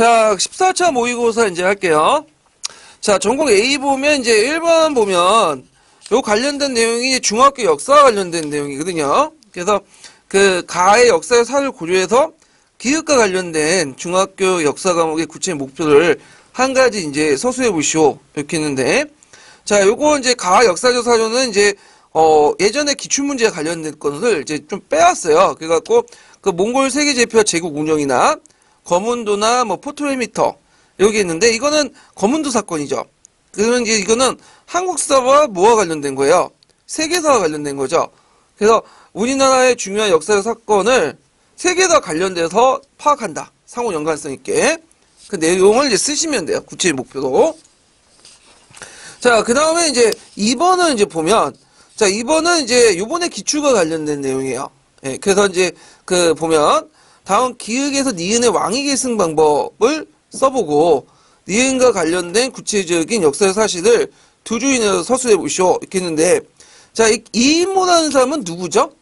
자, 14차 모의고사 이제 할게요. 자, 전공 A 보면 이제 1번 보면 요 관련된 내용이 중학교 역사와 관련된 내용이거든요. 그래서 그 가의 역사의 사를 고려해서 기획과 관련된 중학교 역사 과목의 구체적 목표를 한 가지 이제 서술해 보시오. 이렇게 했는데, 자, 요거 이제 가 역사조사료는 이제 예전에 기출문제에 관련된 것을 이제 좀 빼왔어요. 그래갖고 그 몽골 세계제표 제국 운영이나 거문도나 뭐 포토레미터 여기 있는데, 이거는 거문도 사건이죠. 그러면 이제 이거는 한국사와 뭐와 관련된 거예요? 세계사와 관련된 거죠. 그래서 우리나라의 중요한 역사적 사건을 세계사 관련돼서 파악한다. 상호 연관성 있게. 그 내용을 이제 쓰시면 돼요. 구체적 목표로. 자, 그 다음에 이제 2번은 이제 보면, 자, 2번은 이제 요번에 기출과 관련된 내용이에요. 예, 그래서 이제 그 보면, 다음 기역에서 니은의 왕위 계승 방법을 써보고, 니은과 관련된 구체적인 역사의 사실을 두 줄 이내로 서술해 보시오. 이렇게 했는데, 자, 이 이인모라는 사람은 누구죠?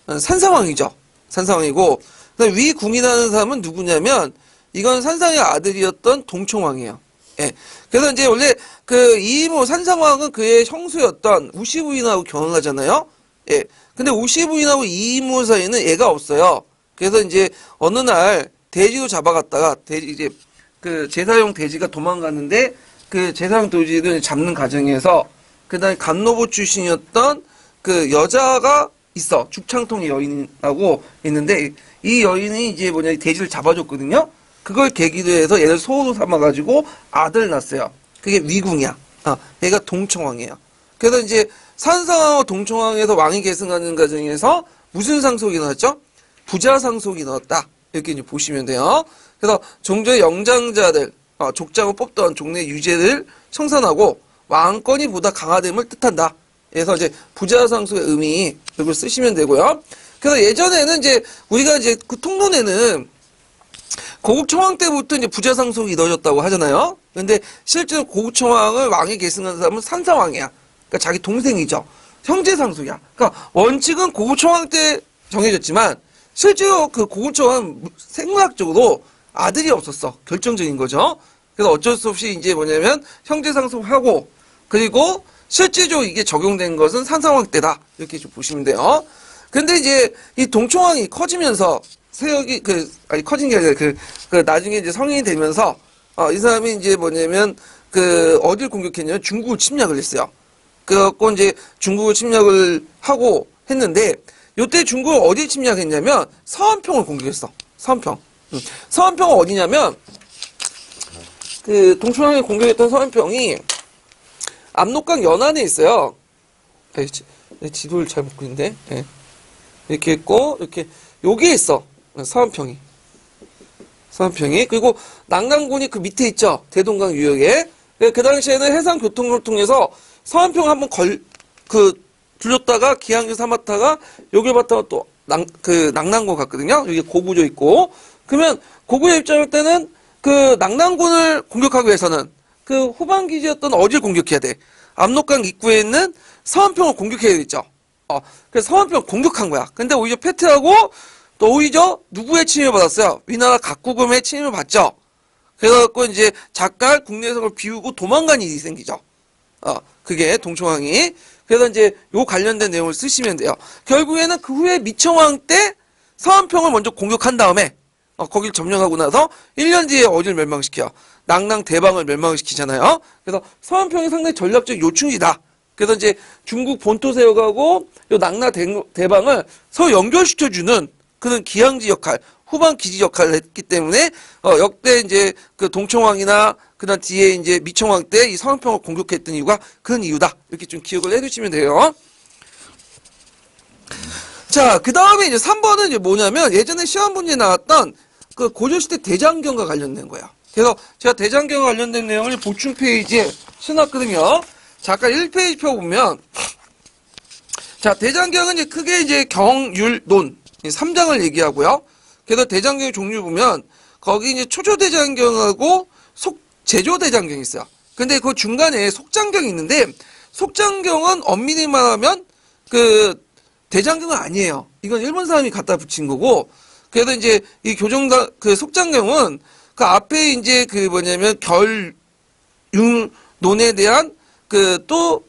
산상왕이죠. 산상왕이고, 그다음 위궁이라는 사람은 누구냐면, 이건 산상의 아들이었던 동총왕이에요. 예. 그래서 이제 원래 그 이인모 산상왕은 그의 형수였던 우시부인하고 결혼하잖아요. 예. 근데 우시부인하고 이인모 사이에는 애가 없어요. 그래서 이제 어느 날 돼지로 잡아갔다가 돼지 이제 그 제사용 돼지가 도망갔는데, 그 제사용 돼지를 잡는 과정에서 그다음에 간노부 출신이었던 그 여자가 있어. 죽창통의 여인하고 있는데, 이 여인이 이제 뭐냐, 돼지를 잡아줬거든요. 그걸 계기로 해서 얘를 소로 삼아가지고 아들 낳았어요. 그게 위궁이야. 얘가 동청왕이에요. 그래서 이제 산상왕과 동청왕에서 왕위 계승하는 과정에서 무슨 상속이 나왔죠? 부자 상속이 나왔다. 이렇게 이제 보시면 돼요. 그래서 종조의 영장자들, 족장을 뽑던 종래 유죄를 청산하고 왕권이 보다 강화됨을 뜻한다. 그래서 이제 부자 상속의 의미, 이걸 쓰시면 되고요. 그래서 예전에는 이제 우리가 이제 그 통론에는 고국청왕 때부터 이제 부자 상속이 이루어졌다고 하잖아요. 근데 실제로 고국청왕을 왕에 계승한 사람은 산상왕이야. 그러니까 자기 동생이죠. 형제 상속이야. 그러니까 원칙은 고국청왕 때 정해졌지만 실제로 그 고국청왕은 생물학적으로 아들이 없었어. 결정적인 거죠. 그래서 어쩔 수 없이 이제 뭐냐면 형제 상속하고, 그리고 실제적으로 이게 적용된 것은 산상왕 때다. 이렇게 좀 보시면 돼요. 근데 이제 이 동청왕이 커지면서 세력이 아니 커진 게 아니라 나중에 이제 성인이 되면서 이 사람이 이제 뭐냐면 어딜 공격했냐면 중국을 침략을 했어요. 그래갖고 이제 중국을 침략을 하고 했는데, 요때 중국을 어디 침략했냐면 서안평을 공격했어. 서안평. 서안평은 어디냐면 그 동청왕이 공격했던 서안평이 압록강 연안에 있어요. 지도를 잘 못 그린데. 네. 이렇게 있고, 이렇게 여기에 있어. 서안평이. 그리고 낙랑군이 그 밑에 있죠. 대동강 유역에. 그 당시에는 해상교통로를 통해서 서안평을 한번 들렸다가 기항교 삼았다가 여기를 봤다가 또 낙랑군 갔거든요. 여기 고구려 있고. 그러면 고구려 입장일 때는 그 낙랑군을 공격하기 위해서는 그 후방기지였던 어디를 공격해야 돼? 압록강 입구에 있는 서안평을 공격해야 되죠. 그래서 서안평을 공격한 거야. 근데 오히려 패퇴하고 또 오히려 누구의 침입을 받았어요? 위나라 각국음의 침입을 받죠. 그래갖고 이제 작갈 국내성을 비우고 도망간 일이 생기죠. 그게 동청왕이. 그래서 이제 요 관련된 내용을 쓰시면 돼요. 결국에는 그 후에 미청왕 때 서안평을 먼저 공격한 다음에 거길 점령하고 나서 1년 뒤에 어디를 멸망시켜요? 낙랑 대방을 멸망시키잖아요. 그래서 서안평이 상당히 전략적 요충지다. 그래서 이제 중국 본토 세워가고 요 낙랑 대방을 서로 연결시켜주는 그런 기항지 역할, 후방 기지 역할을 했기 때문에 역대 이제 그 동청왕이나 그다음 뒤에 이제 미청왕 때 이 서안평을 공격했던 이유가 그런 이유다. 이렇게 좀 기억을 해두시면 돼요. 자, 그 다음에 이제 3번은 이제 뭐냐면 예전에 시험 문제에 나왔던 그 고려시대 대장경과 관련된 거예요. 그래서 제가 대장경과 관련된 내용을 보충 페이지에 써놨거든요. 자, 아까 1페이지 표 보면, 자, 대장경은 이제 크게 이제 경율논 3장을 얘기하고요. 그래서 대장경의 종류 보면 거기 이제 초조대장경하고 제조대장경이 있어요. 근데 그 중간에 속장경이 있는데, 속장경은 엄밀히 말하면 그 대장경은 아니에요. 이건 일본 사람이 갖다 붙인 거고, 그래서 이제 이 속장경은 그 앞에 이제 그 뭐냐면 결융론에 대한 그 또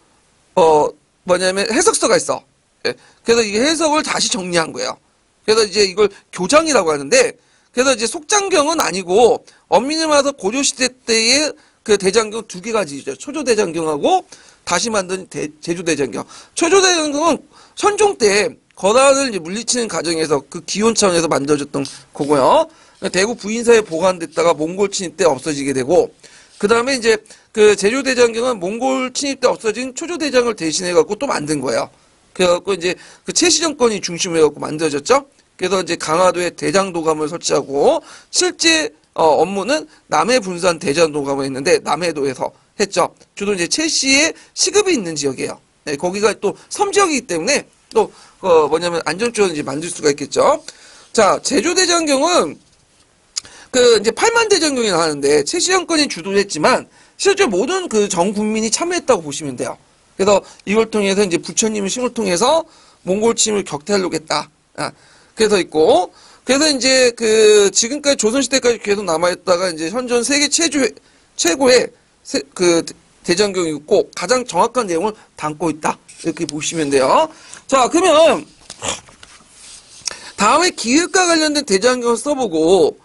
뭐냐면 해석서가 있어. 예. 그래서 이 해석을 다시 정리한 거예요. 그래서 이제 이걸 교장이라고 하는데, 그래서 이제 속장경은 아니고 엄민이 와서 고려시대 때의 그 대장경 두 개가 지죠. 초조대장경하고 다시 만든 제주대장경. 초조대장경은 선종 때 거란을 이제 물리치는 과정에서 그 기원 차원에서 만들어졌던 거고요. 대구 부인사에 보관됐다가 몽골 침입 때 없어지게 되고, 그 다음에 이제 그 제주대장경은 몽골 침입 때 없어진 초조대장을 대신해갖고 또 만든 거예요. 그래갖고 이제 그 최시정권이 중심으로 해갖고 만들어졌죠. 그래서 이제 강화도에 대장도감을 설치하고 실제 업무는 남해분산 대장도감을 했는데 남해도에서 했죠. 주로 이제 최씨의 시급이 있는 지역이에요. 네, 거기가 또 섬지역이기 때문에 또 뭐냐면 안전조를 이제 만들 수가 있겠죠. 자, 제주대장경은 그 이제 8만 대장경이 나왔는데 최시정권이 주도를 했지만 실제 모든 그 전 국민이 참여했다고 보시면 돼요. 그래서 이걸 통해서 이제 부처님의 힘을 통해서 몽골 침입을 격퇴하려고 했다. 그래서 있고, 그래서 이제 그 지금까지 조선시대까지 계속 남아있다가 이제 현존 세계 최고의 그 대장경이 있고 가장 정확한 내용을 담고 있다. 이렇게 보시면 돼요. 자, 그러면 다음에 기획과 관련된 대장경을 써보고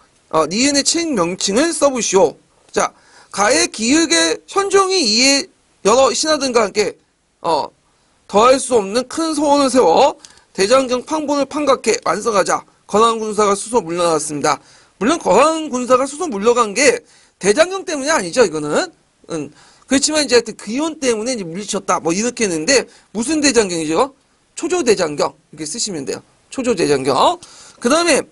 니은의 책 명칭을 써보시오. 자, 가의 기획의 현종이 이에 여러 신하들과 함께 더할 수 없는 큰 소원을 세워 대장경 판본을 판각해 완성하자 거란군사가 수소 물러났습니다. 물론 거란군사가 수소 물러간 게 대장경 때문이 아니죠. 이거는 그렇지만 이제 하여튼 기원 때문에 이제 물리쳤다 뭐 이렇게 했는데 무슨 대장경이죠? 초조대장경 이렇게 쓰시면 돼요. 초조대장경. 그 다음에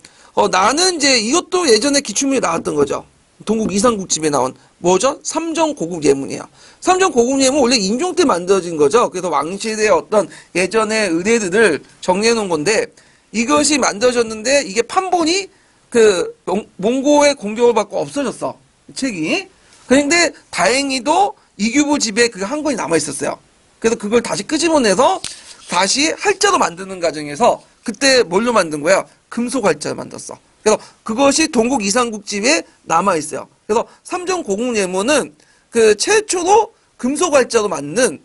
나는 이제 이것도 예전에 기출문에 나왔던 거죠. 동국 이상국집에 나온 뭐죠? 삼정고국예문이에요. 삼정고국예문 원래 인종 때 만들어진 거죠. 그래서 왕실의 어떤 예전의 의뢰들을 정리해 놓은 건데 이것이 만들어졌는데 이게 판본이 그 몽고의 공격을 받고 없어졌어. 책이. 그런데 다행히도 이규보 집에 그 한 권이 남아 있었어요. 그래서 그걸 다시 끄집어내서 다시 할자로 만드는 과정에서 그때 뭘로 만든 거야? 금속 할자로 만들었어. 그래서 그것이 동국 이상국집에 남아 있어요. 그래서 삼정고국예문은 그 최초로 금속 할자로 만든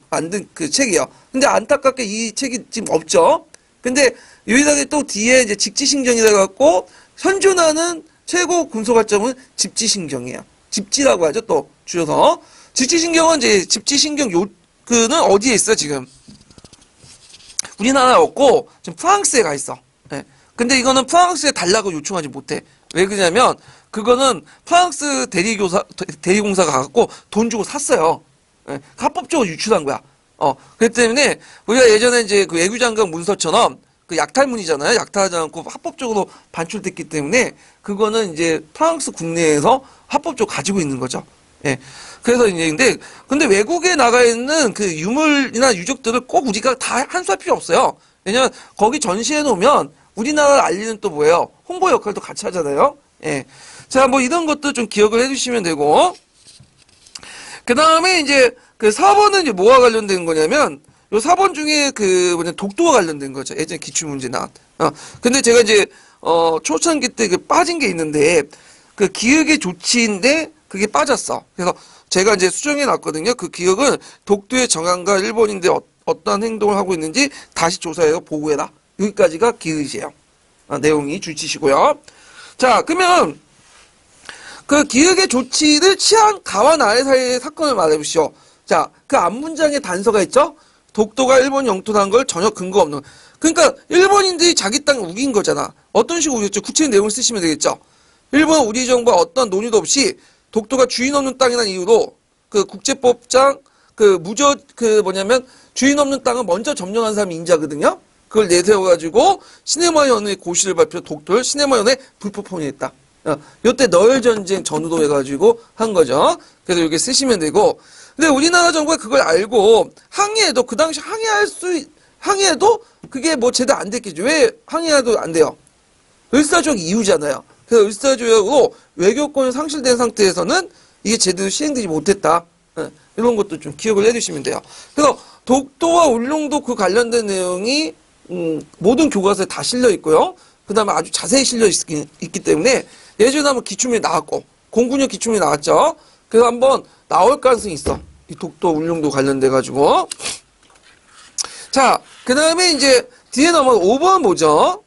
그 책이에요. 근데 안타깝게 이 책이 지금 없죠. 근데 유일하게 또 뒤에 이제 직지신경이라 갖고 현존하는 최고 금속 할자는 집지신경이에요. 집지라고 하죠. 또 줄여서 집지신경은 이제 집지신경 그는 어디에 있어 지금? 우리나라에 없고 지금 프랑스에 가 있어. 네. 근데 이거는 프랑스에 달라고 요청하지 못해. 왜 그러냐면 그거는 프랑스 대리공사가 가갖고 돈 주고 샀어요. 네. 합법적으로 유출한 거야. 그렇기 때문에 우리가 예전에 이제 그 외교장관 문서처럼 그 약탈문이잖아요. 약탈하지 않고 합법적으로 반출됐기 때문에 그거는 이제 프랑스 국내에서 합법적으로 가지고 있는 거죠. 예. 그래서 이제 근데 외국에 나가 있는 그 유물이나 유적들을 꼭 우리가 다 한수할 필요 없어요. 왜냐면 거기 전시해 놓으면 우리나라를 알리는 또 뭐예요? 홍보 역할도 같이 하잖아요. 예. 자, 뭐 이런 것도 좀 기억을 해주시면 되고. 그 다음에 이제 그 4번은 이제 뭐와 관련된 거냐면 요 4번 중에 그 뭐냐 독도와 관련된 거죠. 예전에 기출문제 나왔. 근데 제가 이제 초창기 때 그 빠진 게 있는데 그 기획의 조치인데 그게 빠졌어. 그래서 제가 이제 수정해 놨거든요. 그 기획은 독도의 정황과 일본인데 어떠한 행동을 하고 있는지 다시 조사해서 보고해라. 여기까지가 기획이에요. 내용이 주치시고요. 자, 그러면 그 기획의 조치를 취한 가와 나의 사이의 사건을 말해보시오. 자, 그 앞문장에 단서가 있죠? 독도가 일본 영토라는 걸 전혀 근거 없는. 그러니까 일본인들이 자기 땅을 우긴 거잖아. 어떤 식으로 우겼죠? 구체적인 내용을 쓰시면 되겠죠. 일본은 우리 정부와 어떤 논의도 없이 독도가 주인 없는 땅이라는 이유로 그 국제법상 그 뭐냐면 주인 없는 땅을 먼저 점령한 사람이 인자거든요. 그걸 내세워가지고 시네마연의 고시를 발표 독도를 시네마연에 불법 포위했다. 요때 너일 전쟁 전후로 해가지고 한 거죠. 그래서 이렇게 쓰시면 되고. 근데 우리나라 정부가 그걸 알고 항의해도 그 당시 항의해도 그게 뭐 제대로 안 됐겠죠. 왜 항의해도 안 돼요? 을사조약 이유잖아요. 그래서 을사조약으로 외교권이 상실된 상태에서는 이게 제대로 시행되지 못했다. 이런 것도 좀 기억을 해두시면 돼요. 그래서 독도와 울릉도 그 관련된 내용이 모든 교과서에 다 실려 있고요. 그 다음에 아주 자세히 실려 있기 때문에 예전에 한번 기출문제 나왔고 공군력 기출이 나왔죠. 그래서 한번 나올 가능성이 있어. 이 독도 울릉도 관련돼가지고. 자, 그 다음에 이제 뒤에 넘어가 5번 뭐죠?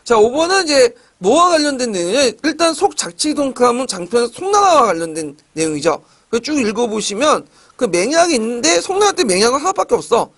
자, 5번은 이제 뭐와 관련된 내용이냐? 일단 속자치동감은 장편에서 송나라와 관련된 내용이죠. 쭉 읽어보시면 그 맹약이 있는데 송나라 때 맹약은 하나밖에 없어.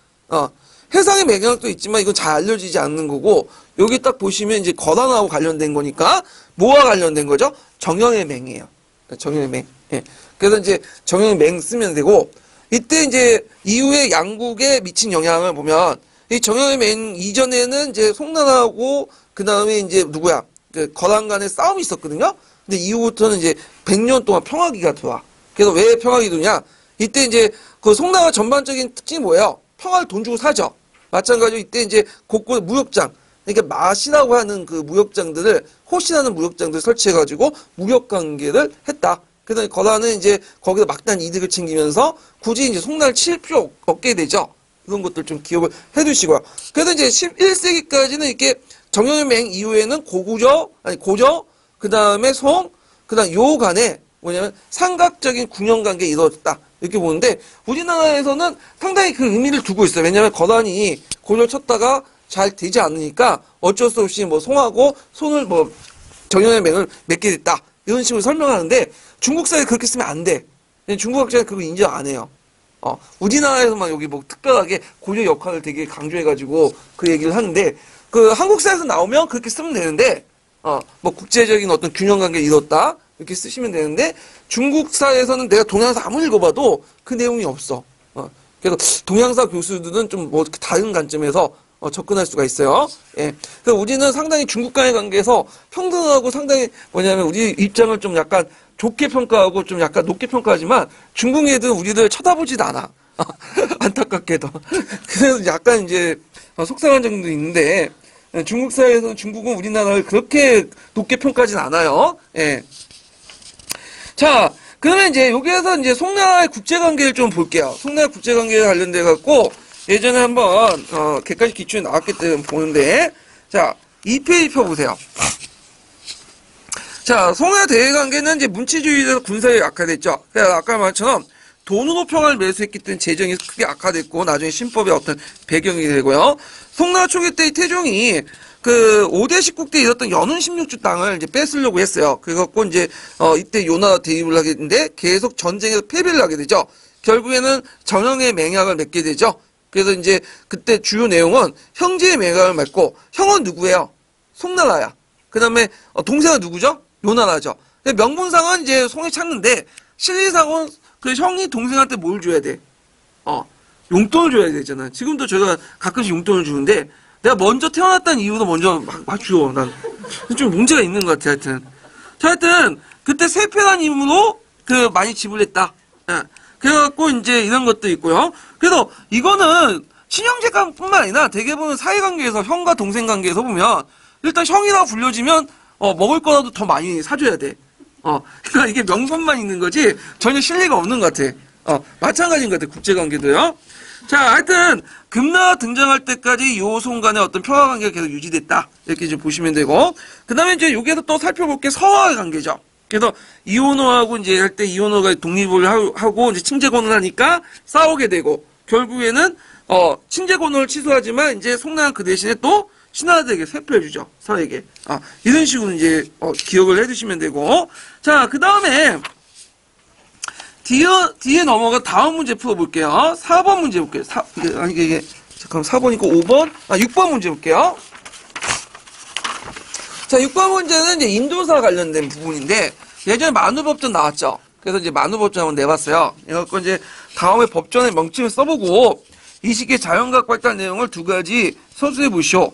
해상의 맹약도 있지만 이건 잘 알려지지 않는 거고 여기 딱 보시면 이제 거란하고 관련된 거니까 뭐와 관련된 거죠? 정형의 맹이에요. 정형의 맹. 예. 그래서 이제 정형의 맹 쓰면 되고 이때 이제 이후에 양국에 미친 영향을 보면 이 정형의 맹 이전에는 이제 송나라하고 그 다음에 이제 누구야? 그 거란 간의 싸움이 있었거든요. 근데 이후부터는 이제 100년 동안 평화기가 들어와. 그래서 왜 평화기 도냐? 이때 이제 그 송나라 전반적인 특징이 뭐예요? 평화를 돈 주고 사죠. 마찬가지로 이때 이제 곳곳에 무역장, 그러니까 마시라고 하는 그 무역장들을 호신하는 무역장들을 설치해가지고 무역 관계를 했다. 그래서 거란은 이제 거기서 막대한 이득을 챙기면서 굳이 이제 송나라를 칠 필요 없게 되죠. 그런 것들 좀 기억을 해두시고요. 그래서 이제 11세기까지는 이렇게 정형의 맹 이후에는 고저, 그 다음에 송, 그 다음 요 간에 뭐냐면 삼각적인 군영 관계가 이루어졌다. 이렇게 보는데 우리나라에서는 상당히 그 의미를 두고 있어요. 왜냐하면 거란이 고려 쳤다가 잘 되지 않으니까 어쩔 수 없이 뭐 송하고 손을 뭐 정형의 맹을 맺게 됐다. 이런 식으로 설명하는데 중국사에 그렇게 쓰면 안 돼. 중국 학자는 그거 인정 안 해요. 우리나라에서만 여기 뭐 특별하게 고려 역할을 되게 강조해가지고 그 얘기를 하는데 그 한국사에서 나오면 그렇게 쓰면 되는데 뭐 국제적인 어떤 균형 관계를 이뤘다. 이렇게 쓰시면 되는데 중국사에서는 내가 동양사 아무리 읽어봐도 그 내용이 없어. 그래서 동양사 교수들은 좀 뭐 다른 관점에서 접근할 수가 있어요. 예. 그래서 우리는 상당히 중국과의 관계에서 평등하고 상당히 뭐냐면 우리 입장을 좀 약간 좋게 평가하고 좀 약간 높게 평가하지만 중국 애들은 우리들 쳐다보지도 않아. 안타깝게도. 그래서 약간 이제 속상한 점도 있는데 중국 사회에서는 중국은 우리나라를 그렇게 높게 평가하진 않아요. 예. 자, 그러면 이제 여기에서 이제 송나라의 국제관계를 좀 볼게요. 송나라 국제관계에 관련돼 갖고 예전에 한번 객관식 기출에 나왔기 때문에 보는데 자, 2페이지 펴보세요. 자, 송나라 대외관계는 이제 문치주의에서 군사에 악화됐죠. 그래서 아까 말처럼 돈으로 평화를 매수했기 때문에 재정이 크게 악화됐고 나중에 신법의 어떤 배경이 되고요. 송나라 초기 때 태종이 그 5대 십국 때 있었던 연운 16주 땅을 이제 뺏으려고 했어요. 그래갖고 이제 이때 요나라 대입을 하게 되는데 계속 전쟁에서 패배를 하게 되죠. 결국에는 정형의 맹약을 맺게 되죠. 그래서 이제 그때 주요 내용은 형제의 맹약을 맺고 형은 누구예요? 송나라야. 그 다음에 동생은 누구죠? 요나라죠. 명분상은 이제 송이 찾는데 실리상은 그 형이 동생한테 뭘 줘야 돼? 용돈을 줘야 되잖아. 지금도 제가 가끔씩 용돈을 주는데 내가 먼저 태어났다는 이유로 먼저 막 줘. 난 좀 문제가 있는 것 같아. 하여튼. 자, 하여튼 그때 세패란 이유로 그 많이 지불했다. 예. 그래갖고 이제 이런 것도 있고요. 그래서 이거는 친형제간뿐만 아니라 대개 보면 사회관계에서 형과 동생 관계에서 보면 일단 형이라고 불려지면 먹을 거라도 더 많이 사줘야 돼. 그러니까 이게 명분만 있는 거지 전혀 실리가 없는 것 같아. 마찬가지인 것 같아. 국제관계도요. 자, 하여튼 금나라 등장할 때까지 요송 간의 어떤 평화 관계가 계속 유지됐다. 이렇게 좀 보시면 되고 그 다음에 이제 여기에서 또 살펴볼 게 서화의 관계죠. 그래서 이원호하고 이제 할 때 이원호가 독립을 하고 이제 칭제권을 하니까 싸우게 되고 결국에는 칭제권을 취소하지만 이제 송나라 그 대신에 또 신하들에게 세표해주죠. 서에게. 이런 식으로 이제 기억을 해두시면 되고 자, 그 다음에 뒤에 넘어가 다음 문제 풀어볼게요. 4번 문제 볼게요. 이게 잠깐만 4번이고 5번? 6번 문제 볼게요. 자, 6번 문제는 이제 인도사 관련된 부분인데 예전에 만우법전 나왔죠. 그래서 이제 만우법전 한번 내봤어요. 이거 이제 다음에 법전에 명칭을 써보고 이 시기의 자연과학 발달 내용을 두 가지 서술해 보시오.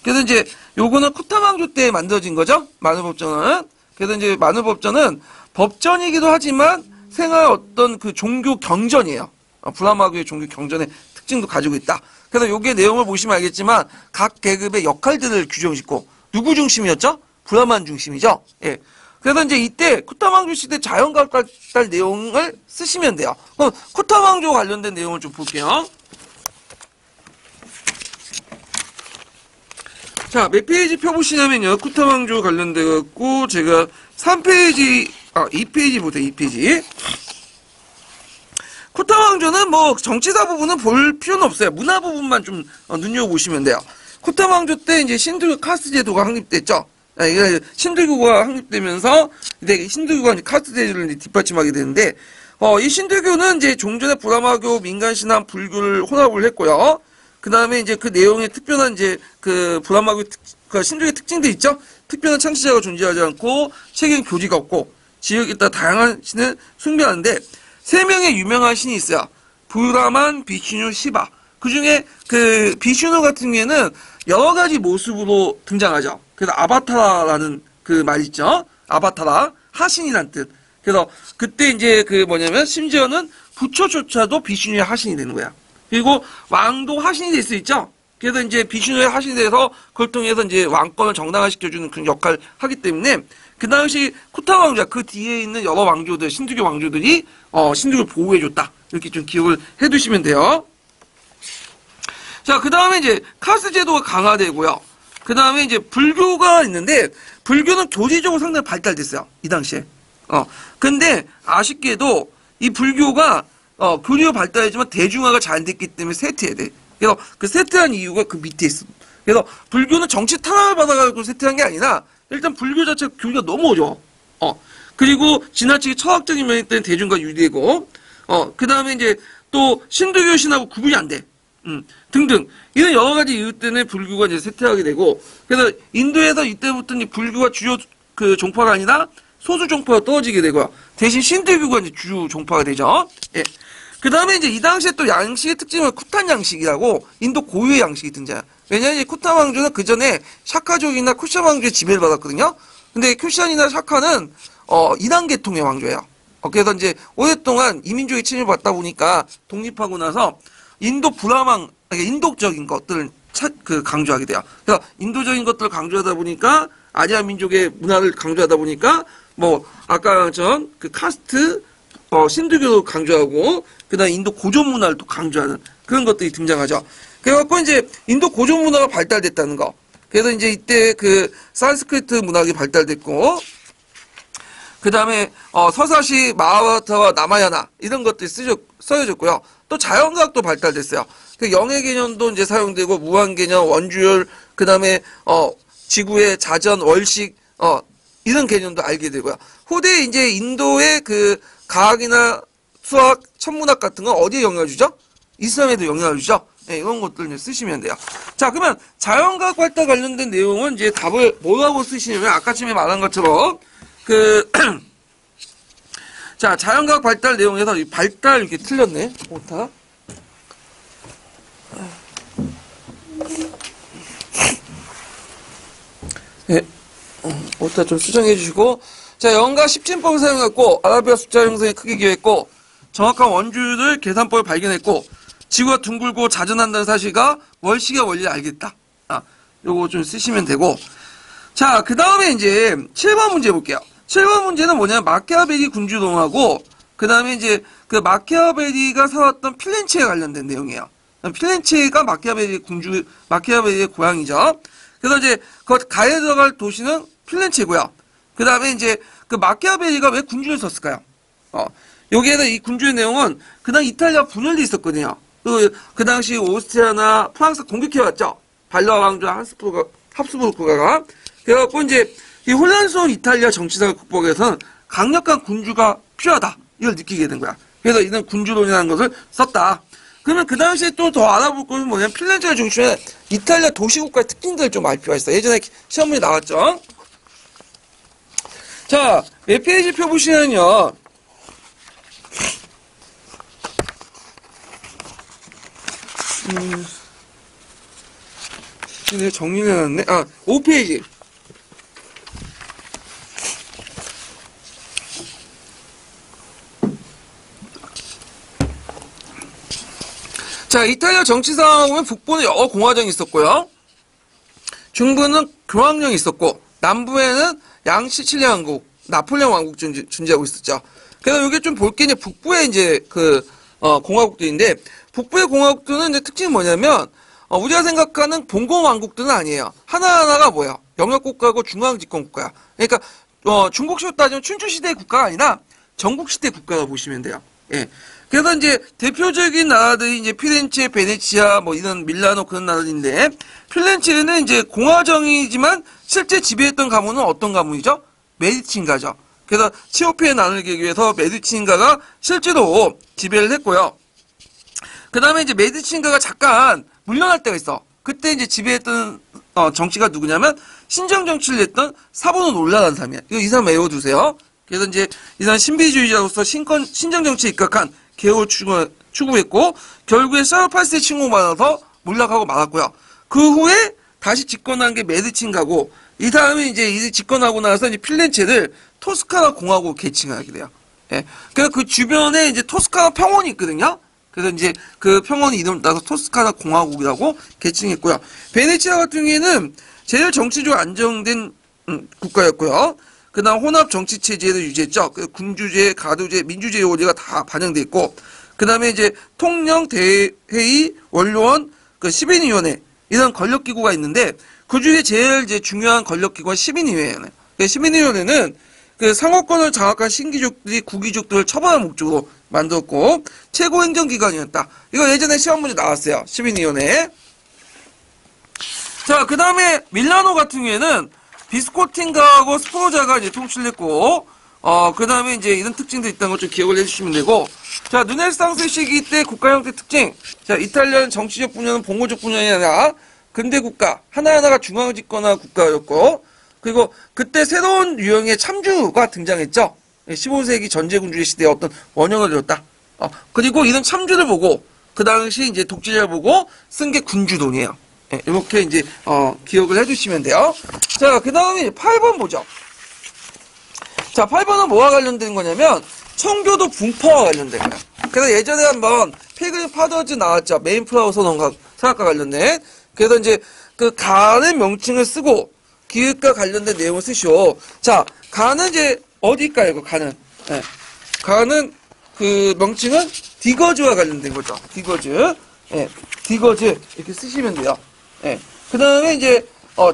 그래서 이제 요거는 쿠타망조 때 만들어진 거죠. 만우법전은. 그래서 이제 만우법전은 법전이기도 하지만 생활 어떤 그 종교 경전이에요. 브라마교의 종교 경전의 특징도 가지고 있다. 그래서 요게 내용을 보시면 알겠지만 각 계급의 역할들을 규정짓고 누구 중심이었죠? 브라만 중심이죠. 예. 그래서 이제 이때 쿠타망조 시대 자연과학 발달 내용을 쓰시면 돼요. 그럼 쿠타망조 관련된 내용을 좀 볼게요. 자, 몇 페이지 펴보시냐면요. 쿠타망조 관련돼갖고 제가 3페이지 2페이지 보세요. 2페이지. 쿠타 왕조는 뭐 정치사 부분은 볼 필요는 없어요. 문화 부분만 좀 눈여보시면 돼요. 쿠타 왕조 때 이제 신들교 카스트 제도가 확립됐죠. 이게 신들교가 확립되면서 이제 신들교가 이제 카스트 제도를 이제 뒷받침하게 되는데, 이 신들교는 이제 종전의 브라마교, 민간신앙, 불교를 혼합을 했고요. 그 다음에 이제 그 내용에 특별한 이제 그 브라마교 그 신들교의 특징들 있죠. 특별한 창시자가 존재하지 않고 책임 교지가 없고 지역에 따라 다양한 신을 숭배하는데. 세 명의 유명한 신이 있어요. 브라만, 비슈누, 시바. 그 중에 그 비슈누 같은 경우에는 여러 가지 모습으로 등장하죠. 그래서 아바타라는 그 말 있죠. 아바타라, 하신이란 뜻. 그래서 그때 이제 그 뭐냐면 심지어는 부처조차도 비슈누의 하신이 되는 거야. 그리고 왕도 하신이 될 수 있죠. 그래서 이제 비슈누의 하신이 돼서 그걸 통해서 이제 왕권을 정당화시켜주는 그런 역할을 하기 때문에 그 당시 쿠타 왕조, 그 뒤에 있는 여러 왕조들, 신두교 왕조들이 신두교를 보호해줬다. 이렇게 좀 기억을 해두시면 돼요. 자, 그 다음에 이제 카스 제도가 강화되고요. 그 다음에 이제 불교가 있는데 불교는 교리적으로 상당히 발달됐어요. 이 당시에. 근데 아쉽게도 이 불교가 교리로 발달했지만 대중화가 잘 됐기 때문에 쇠퇴해야 돼. 그래서 그 쇠퇴한 이유가 그 밑에 있어. 그래서 불교는 정치 탄압을 받아가지고 쇠퇴한 게 아니라 일단 불교 자체 교리가 너무 어려워. 그리고 지나치게 철학적인 면에 때문에 대중과 유리되고, 그 다음에 이제 또 신도교 신하고 구분이 안 돼. 등등. 이런 여러 가지 이유 때문에 불교가 이제 쇠퇴하게 되고, 그래서 인도에서 이때부터 이제 불교가 주요 그 종파가 아니라 소수 종파가 떨어지게 되고요. 대신 신도교가 이제 주요 종파가 되죠. 예. 그 다음에 이제 이 당시에 또 양식의 특징은 쿠탄 양식이라고 인도 고유의 양식이 등장해요. 왜냐하면 쿠타 왕조는 그 전에 샤카족이나 쿠샤 왕조의 지배를 받았거든요. 근데 쿠샤나 샤카는 이단 계통의 왕조예요. 그래서 이제 오랫동안 이민족의 침입을 받다 보니까 독립하고 나서 인도 브라망, 인도적인 것들을 강조하게 돼요. 그래서 인도적인 것들을 강조하다 보니까 아리아 민족의 문화를 강조하다 보니까 뭐 아까 전 그 카스트 신두교도 강조하고 그다음 인도 고전 문화를 또 강조하는 그런 것들이 등장하죠. 그래갖고 이제 인도 고전 문화가 발달됐다는 거. 그래서 이제 이때 그 산스크리트 문학이 발달됐고, 그 다음에 서사시, 마하바라타와 나마야나 이런 것들이 써여졌고요. 또 자연과학도 발달됐어요. 그 영의 개념도 이제 사용되고 무한 개념, 원주율, 그 다음에 지구의 자전, 월식 이런 개념도 알게 되고요. 후대에 이제 인도의 그 과학이나 수학, 천문학 같은 건 어디에 영향을 주죠? 이슬람에도 영향을 주죠. 네, 이런 것들 이제 쓰시면 돼요. 자, 그러면 자연과학 발달 관련된 내용은 이제 답을 뭐라고 쓰시냐면 아까 전에 말한 것처럼 자, 자연과학 발달 내용에서 이 발달 이렇게 틀렸네. 오타. 네, 오타 좀 수정해 주시고. 자, 영가 10진법을 사용했고 아라비아 숫자 형성에 크게 기여했고 정확한 원주율 계산법을 발견했고 지구가 둥글고 자전한다는 사실과 월식의 원리를 알겠다. 요거 좀 쓰시면 되고. 자, 그 다음에 이제 7번 문제 볼게요. 7번 문제는 뭐냐면 마키아벨리 군주동하고 그 다음에 이제 그 마키아벨리가 살았던 필렌체에 관련된 내용이에요. 필렌체가 마키아벨리의 고향이죠. 그래서 이제 그 가에 들어갈 도시는 필렌체고요. 그 다음에 이제 그 마키아벨리가 왜 군주를 썼을까요? 여기에는 이 군주의 내용은 그당 이탈리아 분열이 있었거든요. 그 당시 오스트리아나 프랑스 공격해왔죠. 발라 왕조 합스부르크가. 그래갖고 이제 이 혼란스러운 이탈리아 정치사를 극복하기 위해서는 강력한 군주가 필요하다. 이걸 느끼게 된 거야. 그래서 이는 군주론이라는 것을 썼다. 그러면 그 당시에 또 더 알아볼 것은 뭐냐면 핀란드를 중심에 이탈리아 도시국가의 특징들을 좀 알 필요가 있어. 예전에 시험 문제 나왔죠. 자, 몇 페이지 표 보시면요. 내가 정리를 해놨네. 5페이지. 자, 이탈리아 정치상 보면 북부는 여러 공화정이 있었고요. 중부는 교황령이 있었고, 남부에는 양시칠리 왕국, 나폴레옹 왕국 존재하고 있었죠. 그래서 이게 좀 볼 게 이제 북부의 이제 공화국들인데, 북부의 공화국들은 이제 특징이 뭐냐면, 우리가 생각하는 봉건 왕국들은 아니에요. 하나하나가 뭐예요? 영역국가고 중앙집권국가야. 그러니까 중국식으로 따지면 춘추시대 국가가 아니라 전국시대 국가가 보시면 돼요. 예. 그래서 이제 대표적인 나라들이 이제 피렌체, 베네치아, 뭐 이런 밀라노 그런 나라들인데, 피렌체는 이제 공화정이지만 실제 지배했던 가문은 어떤 가문이죠? 메디치인가죠. 그래서 치오피에 나누기 위해서 메디치인가가 실제로 지배를 했고요. 그 다음에 이제 메디치인가가 잠깐 물러날 때가 있어. 그때 이제 지배했던 정치가 누구냐면 신정 정치를 했던 사보는 올라라는 사람이야. 이 사람 외워두세요. 그래서 이제 이 사람 신비주의자로서 신정 정치에 입각한 개혁을 추구했고 결국에 샤르 8세에 침공받아서 몰락하고 말았고요. 그 후에 다시 집권한 게 메디치인가고 이 사람이 이제 집권하고 나서 이제 필렌체를 토스카나 공화국으로 개칭하게 돼요. 예. 그래서 그 주변에 이제 토스카나 평원이 있거든요. 그래서 이제 그 평원 이름을 따서 토스카나 공화국이라고 개칭했고요. 베네치아 같은 경우에는 제일 정치적으로 안정된 국가였고요. 그 다음 혼합 정치 체제를 유지했죠. 그 군주제, 가두제, 민주제의 원리가 다 반영돼 있고, 그 다음에 이제 통령, 대회의, 원로원, 그 시민위원회 이런 권력기구가 있는데 그 중에 제일 이제 중요한 권력기구가 시민위원회예요. 그 시민위원회는 그 상호권을 장악한 신기족들이 구기족들을 처벌할 목적으로 만들었고 최고 행정기관이었다. 이거 예전에 시험 문제 나왔어요. 시민위원회. 자, 그 다음에 밀라노 같은 경우에는 비스코틴가하고 스포자가 이제 통치를 했고, 그 다음에 이제 이런 특징도 있다는 걸 좀 기억을 해주시면 되고, 자, 르네상스 시기 때 국가 형태 특징. 자, 이탈리아는 정치적 분야는 봉건적 분야이 아니라 근대 국가, 하나하나가 중앙 집권한 국가였고, 그리고 그때 새로운 유형의 참주가 등장했죠. 15세기 전제군주의 시대에 어떤 원형을 이뤘다. 그리고 이런 참주를 보고, 그 당시 이제 독재자를 보고 쓴 게 군주론이에요. 네, 이렇게 이제, 기억을 해주시면 돼요. 자, 그 다음에 8번 보죠. 자, 8번은 뭐와 관련된 거냐면, 청교도 분파와 관련된 거예요. 그래서 예전에 한번 필그림 파더즈 나왔죠. 메인플라워 선언과 사학과 관련된. 그래서 이제 그 간의 명칭을 쓰고, 기획과 관련된 내용을 쓰시오. 자, 간은 이제 어디일까요? 그 간은. 네. 간은 그 명칭은 디거즈와 관련된 거죠. 디거즈. 예, 디거즈. 이렇게 쓰시면 돼요. 예. 그 다음에 이제,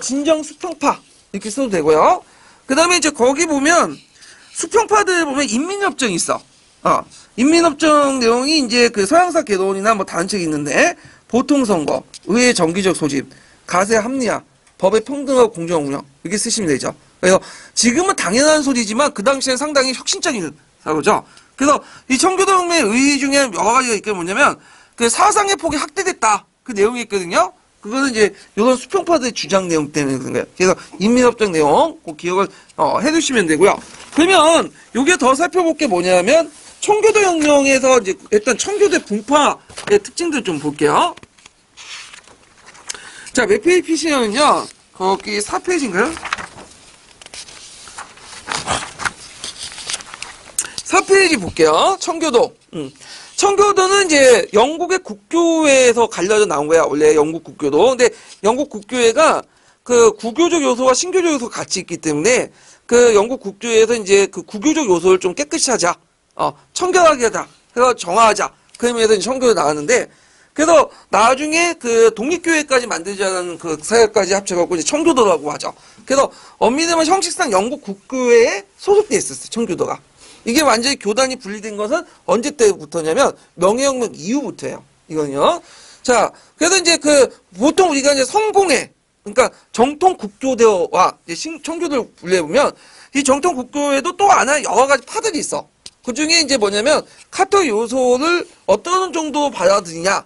진정 수평파. 이렇게 써도 되고요. 그 다음에 이제 거기 보면, 수평파들 보면 인민협정이 있어. 인민협정 내용이 이제 그 서양사 개론이나 뭐 다른 책이 있는데, 보통선거, 의회 정기적 소집, 가세 합리화, 법의 평등하고 공정한 운영. 이렇게 쓰시면 되죠. 그래서 지금은 당연한 소리지만 그 당시에는 상당히 혁신적인 사고죠. 그래서 이 청교도혁명의 의의 중에 여러 가지가 있게 뭐냐면, 그 사상의 폭이 확대됐다. 그 내용이 있거든요. 그거는 이제 이런 수평파들의 주장 내용 때문에 그런 거예요. 그래서 인민협정 내용 꼭 기억을 해두시면 되고요. 그러면 요게 더 살펴볼 게 뭐냐면 청교도 혁명에서 이제 일단 청교도의 분파의 특징들 좀 볼게요. 자, 몇 페이지 피시냐면요. 거기 4페이지인가요? 4페이지 볼게요. 청교도. 청교도는 이제 영국의 국교회에서 갈려져 나온 거야. 원래 영국 국교도. 근데 영국 국교회가 그 구교적 요소와 신교적 요소가 같이 있기 때문에 그 영국 국교회에서 이제 그 구교적 요소를 좀 깨끗이 하자. 청결하게 하자. 그래서 정화하자. 그 의미에서 청교도 나왔는데 그래서 나중에 그 독립교회까지 만들자는 그 사회까지 합쳐갖고 이제 청교도라고 하죠. 그래서 엄밀히 말하면 형식상 영국 국교회에 소속돼 있었어요. 청교도가. 이게 완전히 교단이 분리된 것은 언제 때부터냐면 명예혁명 이후부터예요. 이거는요. 자, 그래서 이제 그 보통 우리가 이제 성공회, 그러니까 정통 국교대와 이제 청교도를 분리해보면 이 정통 국교회도 또 하나 여러 가지 파들이 있어. 그 중에 이제 뭐냐면 카톨릭 요소를 어떤 정도 받아들이냐에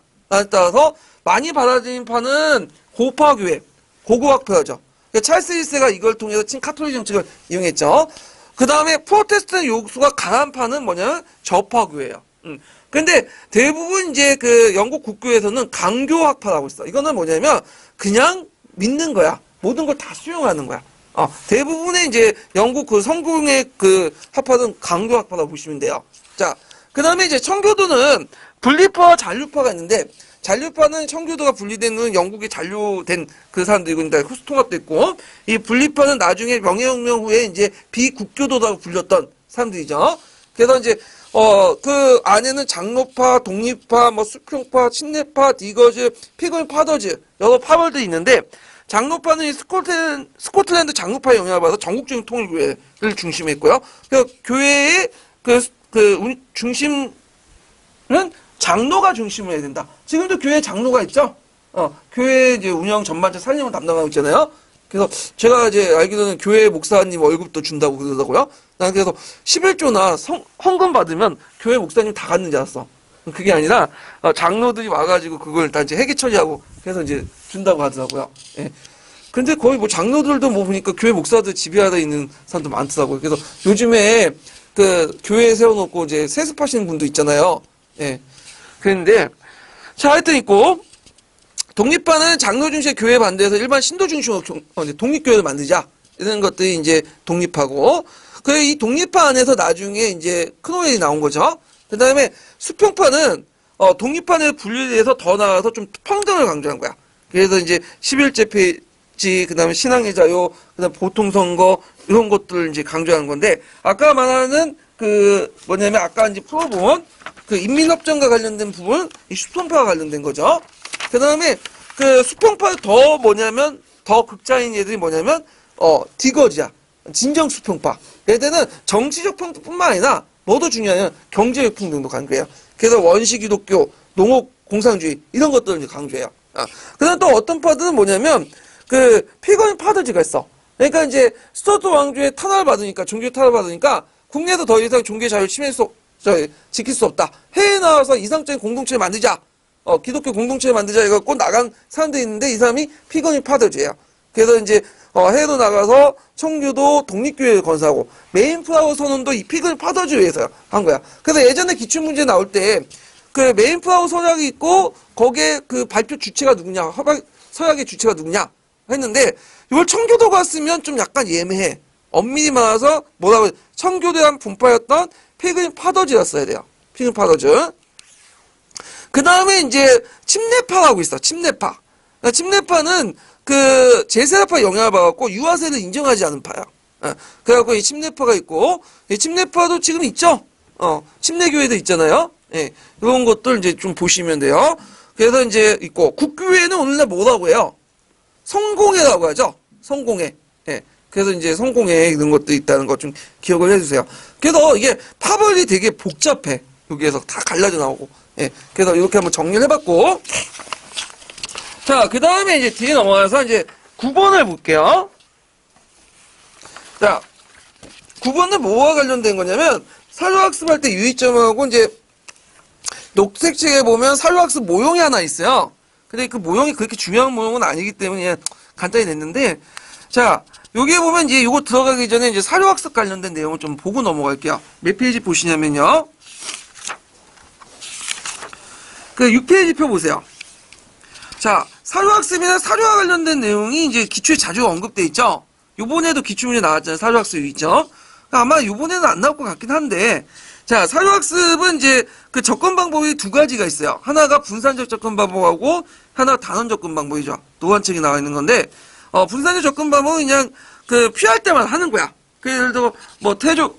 따라서 많이 받아들인 파는 고파교회, 고고학파죠. 그러니까 찰스 1세가 이걸 통해서 친카톨릭 정책을 이용했죠. 그 다음에 프로테스탄트 요소가 강한 파는 뭐냐면 저파교회예요. 근데 대부분 이제 그 영국 국교에서는 강교학파라고 있어. 이거는 뭐냐면 그냥 믿는 거야. 모든 걸 다 수용하는 거야. 대부분의 이제 영국 그 성공의 그 학파는 강교학파라고 보시면 돼요. 자, 그 다음에 이제 청교도는 분리파와 잔류파가 있는데 잔류파는 청교도가 분리된 영국에 잔류된 그 사람들이고, 그러니까 통합됐고, 이 분리파는 나중에 명예혁명 후에 이제 비국교도라고 불렸던 사람들이죠. 그래서 이제, 그 안에는 장로파, 독립파, 뭐 수평파, 친례파, 디거즈, 피그림 파더즈, 여러 파벌들이 있는데, 장로파는 이 스코틀랜드 장로파의 영향을 받아서 전국적인 통일교회를 중심했고요. 그래서 교회의 중심은 장로가 중심을 해야 된다. 지금도 교회 장로가 있죠? 교회 이제 운영 전반적 살림을 담당하고 있잖아요. 그래서 제가 이제 알기로는 교회 목사님 월급도 준다고 그러더라고요. 난 그래서 11조나 헌금 받으면 교회 목사님 다 갖는 줄 알았어. 그게 아니라 장로들이 와가지고 그걸 다 이제 회계 처리하고 그래서 이제 준다고 하더라고요. 예. 근데 거의 뭐 장로들도 뭐 보니까 교회 목사들 지배하다 있는 사람도 많더라고요. 그래서 요즘에 그 교회에 세워놓고 이제 세습하시는 분도 있잖아요. 예. 그런데 자 하여튼 있고 독립파는 장로 중심의 교회 반대해서 일반 신도 중심으로 독립교회를 만들자 이런 것들이 이제 독립파고 그 이 독립파 안에서 나중에 이제 크노웰이 나온 거죠. 그 다음에 수평파는 독립파 내에서 분리돼서 더 나아가서 좀 평등을 강조한 거야. 그래서 이제 11제 페이지 그 다음에 신앙의 자유 그 다음에 보통선거 이런 것들을 이제 강조하는 건데 아까 말하는 그 뭐냐면 아까 이제 풀어본 그 인민협정과 관련된 부분 이 수평파와 관련된 거죠. 그 다음에 그 수평파 더 뭐냐면 더 극자인 얘들이 뭐냐면 디거지야. 진정 수평파. 얘들은 정치적 평등뿐만 아니라 뭐도 중요하냐면 경제적 평등도 강조해요. 그래서 원시 기독교, 농업 공산주의 이런 것들을 이제 강조해요. 그다음 또 어떤 파들은 뭐냐면 그 피거인 파들즈가 있어. 그러니까 이제 스튜어트 왕조의 탄압을 받으니까 종교 탄압을 받으니까 국내에서 더 이상 종교 자유를 지킬 수 없다. 해외에 나와서 이상적인 공동체를 만들자. 기독교 공동체를 만들자 해갖고 나간 사람들이 있는데 이 사람이 피거인 파들즈예요. 그래서 이제 해외로 나가서 청교도 독립교회를 건설하고 메인플라워 선언도 이 피거인 파더즈를 위해서 한 거야. 그래서 예전에 기출문제 나올 때 그 메인플라워 서약이 있고 거기에 그 발표 주체가 누구냐 서약의 주체가 누구냐 했는데 이걸 청교도가 쓰면 좀 약간 예매해. 엄밀히 말해서 뭐라고 청교도에 한 분파였던 피거인 파더즈라 써야 돼요. 피거인 파더즈. 그 다음에 이제 침례파라고 있어. 침례파. 침례파는 그 제세라파 영향을 받았고 유아세를 인정하지 않은 파야. 그래갖고 이 침례파가 있고 이 침례파도 지금 있죠. 침례교회도 있잖아요. 예, 이런 것들 이제 좀 보시면 돼요. 그래서 이제 있고 국교회는 오늘날 뭐라고 해요? 성공회라고 하죠. 성공회. 예. 그래서 이제 성공회 이런 것도 있다는 거 좀 기억을 해주세요. 그래서 이게 파벌이 되게 복잡해. 여기에서 다 갈라져 나오고. 예. 그래서 이렇게 한번 정리를 해봤고. 자, 그 다음에 이제 뒤에 넘어가서 이제 9번을 볼게요. 자, 9번은 뭐와 관련된 거냐면, 사료학습할 때 유의점하고 이제, 녹색책에 보면 사료학습 모형이 하나 있어요. 근데 그 모형이 그렇게 중요한 모형은 아니기 때문에 간단히 냈는데, 자, 여기에 보면 이제 이거 들어가기 전에 이제 사료학습 관련된 내용을 좀 보고 넘어갈게요. 몇 페이지 보시냐면요. 그 6페이지 표 보세요. 자, 사료학습이나 사료와 관련된 내용이 이제 기출에 자주 언급돼 있죠. 요번에도 기출문제 나왔잖아요. 사료학습이 있죠. 아마 요번에는 안 나올 것 같긴 한데, 자, 사료학습은 이제 그 접근 방법이 두 가지가 있어요. 하나가 분산적 접근 방법하고 하나가 단원 접근 방법이죠. 노안책이 나와 있는 건데, 분산적 접근 방법은 그냥 그 피할 때만 하는 거야. 예를 들어 뭐 태조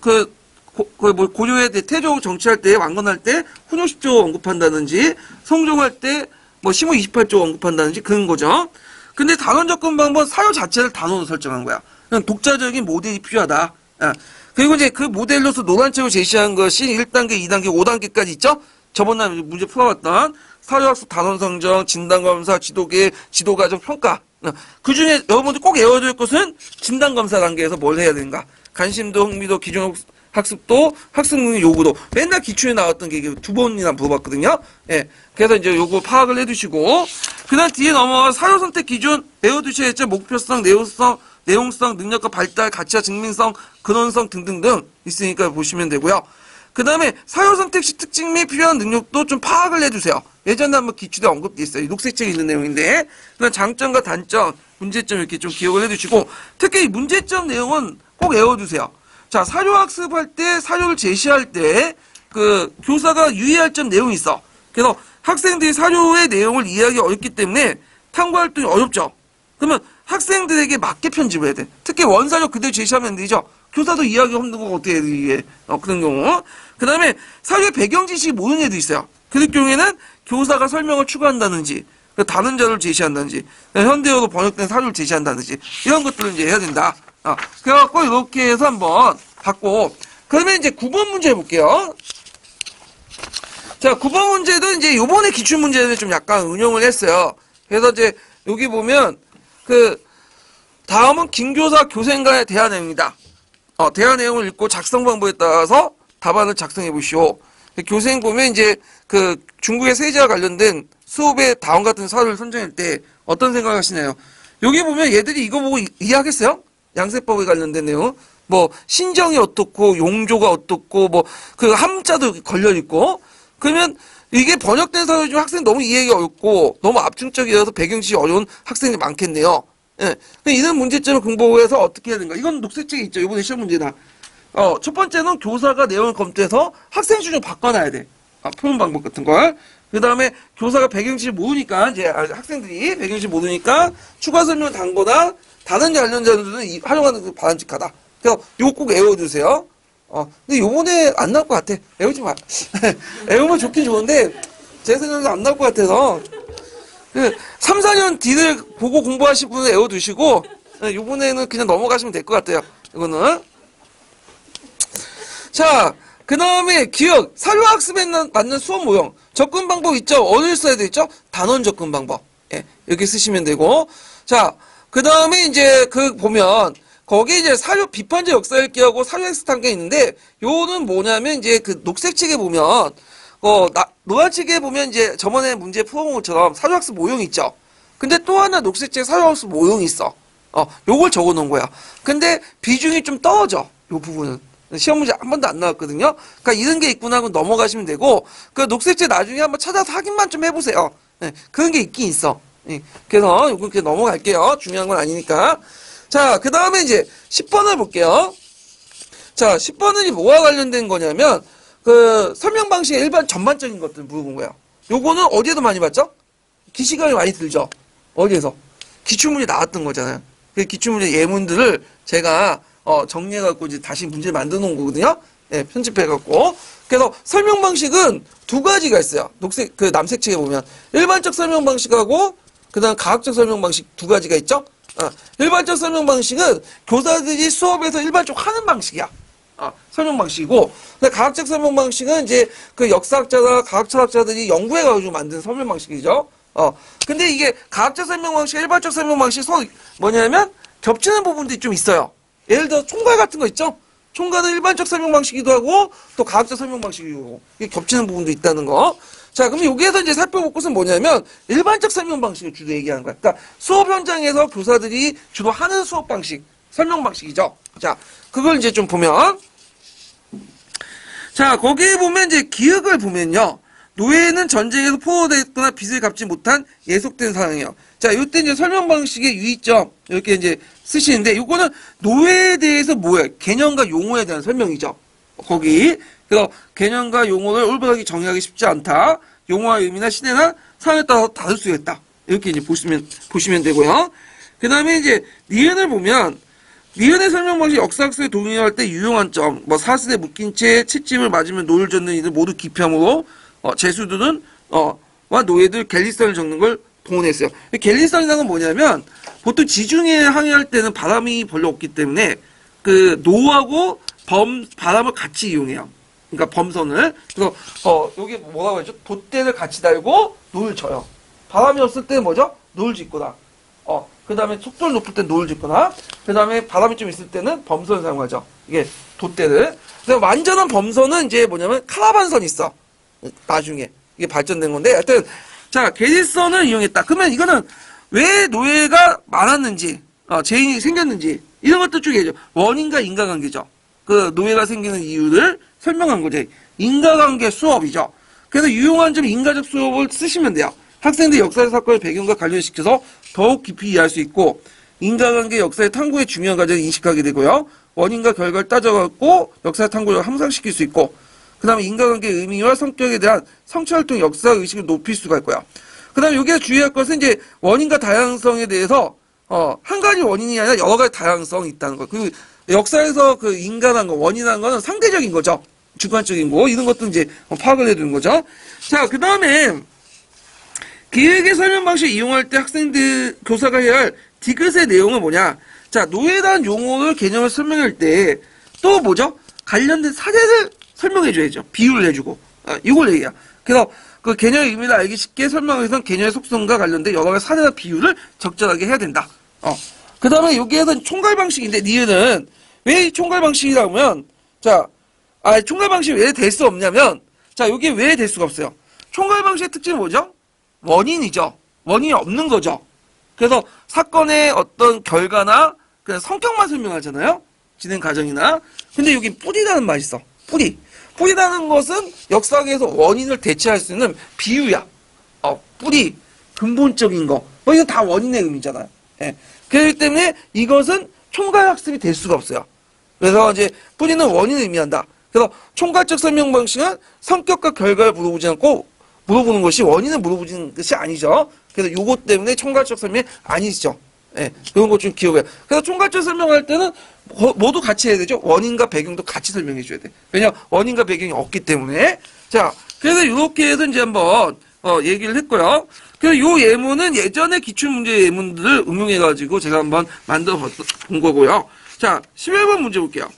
고려에 태조 정치할 때 왕건할 때 훈요 10조 언급한다든지 성종할 때 뭐 시무 28조 언급한다든지 그런 거죠. 근데 단원 접근 방법은 사료 자체를 단원으로 설정한 거야. 그냥 독자적인 모델이 필요하다. 그리고 이제 그 모델로서 노란책으로 제시한 것이 1단계, 2단계, 5단계까지 있죠? 저번에 문제 풀어봤던 사료학습 단원 성정, 진단검사, 지도계획, 지도과정 평가. 그 중에 여러분들 꼭 외워둘 것은 진단검사 단계에서 뭘 해야 되는가. 관심도, 흥미도, 기존 학습도, 학습 능력 요구도. 맨날 기출에 나왔던 게 두 번이나 물어봤거든요. 예. 그래서 이제 요거 파악을 해두시고. 그 다음 뒤에 넘어가 사료 선택 기준 외워두셔야겠죠. 목표성, 내용성, 능력과 발달, 가치와 증명성, 근원성 등등등 있으니까 보시면 되고요. 그 다음에 사료 선택 시 특징 및 필요한 능력도 좀 파악을 해주세요. 예전에 한번 기출에 언급돼 있어요. 녹색책에 있는 내용인데. 그다음 장점과 단점, 문제점 이렇게 좀 기억을 해두시고 특히 이 문제점 내용은 꼭 외워두세요. 자, 사료학습할 때 사료를 제시할 때 그 교사가 유의할 점 내용이 있어. 그래서 학생들이 사료의 내용을 이해하기 어렵기 때문에 탐구 활동이 어렵죠. 그러면 학생들에게 맞게 편집을 해야 돼. 특히 원사료 그대로 제시하면 안 되죠. 교사도 이해하기 힘든 거 어떻게 해야 돼, 이게. 그런 경우. 그 다음에 사료의 배경 지식이 모르는 애도 있어요. 그럴 경우에는 교사가 설명을 추가한다든지, 다른 자료를 제시한다든지, 현대어로 번역된 사료를 제시한다든지, 이런 것들을 이제 해야 된다. 그래갖고, 이렇게 해서 한번 받고, 그러면 이제 9번 문제 해볼게요. 자, 9번 문제도 이제 요번에 기출문제는 좀 약간 응용을 했어요. 그래서 이제, 여기 보면, 다음은 김교사 교생과의 대화 내용이다. 대화 내용을 읽고 작성 방법에 따라서 답안을 작성해 보시오. 교생 보면 이제 중국의 세제와 관련된 수업의 다음 같은 사료를 선정할 때 어떤 생각을 하시나요? 여기 보면 얘들이 이거 보고 이해하겠어요? 양세법에 관련된 내용. 뭐 신정이 어떻고 용조가 어떻고 뭐 함자도 걸려 있고 그러면 이게 번역된 사료 중 학생 너무 이해하기 어렵고 너무 압축적이어서 배경지식이 어려운 학생이 많겠네요. 예. 이런 문제점을 공부해서 어떻게 해야 되는가? 이건 녹색책에 있죠. 이번에 시험 문제나. 첫 번째는 교사가 내용을 검토해서 학생 수준 바꿔놔야 돼. 표현 방법 같은 걸. 그 다음에 교사가 배경지식 모르니까, 이제 학생들이 배경지식 모르니까 추가 설명을 담거나 다른 관련 자료들은 활용하는 게 바람직하다. 그래서 요거 꼭 외워두세요. 근데 요번에 안 나올 것 같아. 외우지 마. 외우면 좋긴 좋은데, 제 생각에는 안 나올 것 같아서. 3, 4년 뒤를 보고 공부하실 분은 외워두시고, 요번에는 그냥 넘어가시면 될 것 같아요. 이거는. 자, 그 다음에 기억, 사료학습에 맞는 수업 모형. 접근 방법 있죠? 어딜 써야 되죠? 단원 접근 방법. 예, 여기 쓰시면 되고. 자, 그 다음에 이제 보면, 거기에 이제 사료 비판적 역사 읽기하고 사료 엑스 단계 있는데, 요는 뭐냐면 이제 녹색책에 보면, 노란책에 보면 이제 저번에 문제 풀어본 것처럼 사료학습 모형이 있죠? 근데 또 하나 녹색책 사료학습 모형이 있어. 요걸 적어 놓은 거야. 근데 비중이 좀 떨어져. 요 부분은. 시험 문제 한 번도 안 나왔거든요. 그러니까 이런 게 있구나 하고 넘어가시면 되고, 녹색책 나중에 한번 찾아서 확인만 좀 해보세요. 네, 그런 게 있긴 있어. 네, 그래서 요거 그냥 넘어갈게요. 중요한 건 아니니까. 자, 그 다음에 이제 10번을 볼게요. 자, 10번은 뭐와 관련된 거냐면, 설명 방식의 일반 전반적인 것들 물어본 거예요. 요거는 어디에도 많이 봤죠? 기시감이 많이 들죠? 어디에서? 기출문제 나왔던 거잖아요. 그 기출문제 예문들을 제가 정리해갖고 이제 다시 문제를 만들어 놓은 거거든요. 예, 편집해갖고. 그래서 설명 방식은 두 가지가 있어요. 남색책에 보면. 일반적 설명 방식하고, 그 다음 가학적 설명 방식 두 가지가 있죠? 일반적 설명 방식은 교사들이 수업에서 일반적으로 하는 방식이야. 설명 방식이고, 근데 가학적 설명 방식은 이제 역사학자나 가학철학자들이 연구해가지고 만든 설명 방식이죠. 근데 이게 가학적 설명 방식, 일반적 설명 방식 뭐냐면 겹치는 부분들이 좀 있어요. 예를 들어 총괄 같은 거 있죠? 총괄은 일반적 설명 방식이기도 하고 또 가학적 설명 방식이고 이게 겹치는 부분도 있다는 거. 자, 그럼 여기에서 이제 살펴볼 것은 뭐냐면 일반적 설명 방식을 주로 얘기하는 거야. 그러니까 수업 현장에서 교사들이 주로 하는 수업 방식, 설명 방식이죠. 자, 그걸 이제 좀 보면 자, 거기에 보면 이제 기억을 보면요. 노예는 전쟁에서 포로됐거나 빚을 갚지 못한 예속된 사람이에요. 자, 요때 이제 설명 방식의 유의점 이렇게 이제 쓰시는데 요거는 노예에 대해서 뭐예요? 개념과 용어에 대한 설명이죠. 거기. 그래서 개념과 용어를 올바르게 정의하기 쉽지 않다. 용어와 의미나 시대나 상황에 따라서 다를 수 있다. 이렇게 이제 보시면 되고요. 그 다음에 이제 니은을 보면 니은의 설명 방식 역사학습에 동의할 때 유용한 점, 사슬에 묶인 채 채찍을 맞으면 노를 젓는 이들 모두 기피함으로 제수들은 와 노예들 갤리선을 적는 걸 동원했어요. 갤리선이라는 건 뭐냐면 보통 지중해 항해할 때는 바람이 별로 없기 때문에 노하고 바람을 같이 이용해요. 그러니까 범선을. 그래서 여기 뭐라고 하죠? 돛대를 같이 달고 노를 져요. 바람이 없을 때는 뭐죠? 노를 짓거나. 그 다음에 속도를 높을 땐 노를 짓거나. 그 다음에 바람이 좀 있을 때는 범선을 사용하죠. 이게 돛대를. 그래서 완전한 범선은 이제 뭐냐면 카라반선이 있어. 나중에 이게 발전된 건데 하여튼 자 갤리선을 이용했다. 그러면 이거는 왜 노예가 많았는지 죄인이 생겼는지 이런 것도 쭉 얘기해줘. 원인과 인과관계죠. 노예가 생기는 이유를 설명한 거지. 인과관계 수업이죠. 그래서 유용한 점 인과적 수업을 쓰시면 돼요. 학생들 역사의 사건의 배경과 관련시켜서 더욱 깊이 이해할 수 있고 인과관계 역사의 탐구의 중요한 과정을 인식하게 되고요. 원인과 결과를 따져갖고 역사의 탐구를 향상시킬 수 있고 그 다음에 인과관계의 의미와 성격에 대한 성찰활동 역사 의식을 높일 수가 있고요. 그 다음에 여기서 주의할 것은 이제 원인과 다양성에 대해서 한 가지 원인이 아니라 여러 가지 다양성이 있다는 거. 그리고 역사에서 인간한 거, 원인한 거는 상대적인 거죠. 주관적인 거. 이런 것도 이제 파악을 해야 되는 거죠. 자, 그 다음에 기획의 설명 방식 이용할 때 학생들, 교사가 해야 할 디귿의 내용은 뭐냐? 자, 노예에 대한 용어를 개념을 설명할 때 또 뭐죠? 관련된 사례를 설명해줘야죠. 비유를 해주고. 이걸 얘기해요. 그래서 그 개념의 의미를 알기 쉽게 설명하기 위해서는 개념의 속성과 관련된 여러 가지 사례나 비유를 적절하게 해야 된다. 그 다음에 여기에서 총괄 방식인데, 니은은 왜 총괄 방식이라고 하면, 자, 총괄 방식이 왜 될 수 없냐면, 자, 여기 왜 될 수가 없어요? 총괄 방식의 특징은 뭐죠? 원인이죠. 원인이 없는 거죠. 그래서 사건의 어떤 결과나 그냥 성격만 설명하잖아요. 진행 과정이나. 근데 여기 뿌리라는 말이 있어. 뿌리. 뿌리라는 것은 역사학에서 원인을 대체할 수 있는 비유야. 뿌리. 근본적인 거. 뭐 이건 다 원인의 의미잖아요. 예. 그렇기 때문에 이것은 총괄 학습이 될 수가 없어요. 그래서 이제 뿌리는 원인을 의미한다. 그래서 총괄적 설명 방식은 성격과 결과를 물어보지 않고 물어보는 것이 원인을 물어보는 것이 아니죠. 그래서 요것 때문에 총괄적 설명이 아니죠. 예, 그런 거 좀 기억해요. 그래서 총괄적 설명할 때는 모두 같이 해야 되죠. 원인과 배경도 같이 설명해 줘야 돼. 왜냐면 원인과 배경이 없기 때문에. 자, 그래서 이렇게 해서 이제 한번 얘기를 했고요. 그래서 요 예문은 예전의 기출문제 예문들을 응용해가지고 제가 한번 만들어 본 거고요. 자, 11번 문제 볼게요.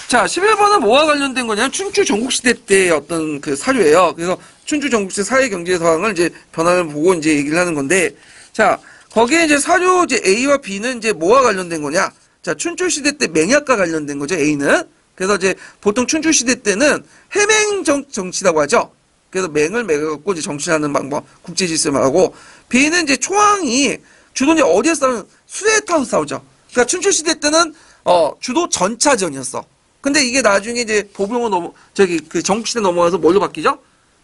자, 11번은 뭐와 관련된 거냐면 춘추 전국시대 때의 어떤 그 사료예요. 그래서 춘추 전국시대 사회 경제 상황을 이제 변화를 보고 이제 얘기를 하는 건데, 자, 거기에 이제 사료 이제 A와 B는 이제 뭐와 관련된 거냐? 자, 춘추 시대 때 맹약과 관련된 거죠, A는. 그래서 이제 보통 춘추 시대 때는 해맹 정치라고 하죠. 그래서 맹을 매갖고 이제 정치하는 방법, 국제 질서를 하고, B는 이제 초왕이 주로 이제 어디에 싸우는 수레 타고 싸우죠. 그러니까 춘추 시대 때는 주로 전차전이었어. 근데 이게 나중에 이제 보병으로 그 전국시대 넘어가서 뭘로 바뀌죠?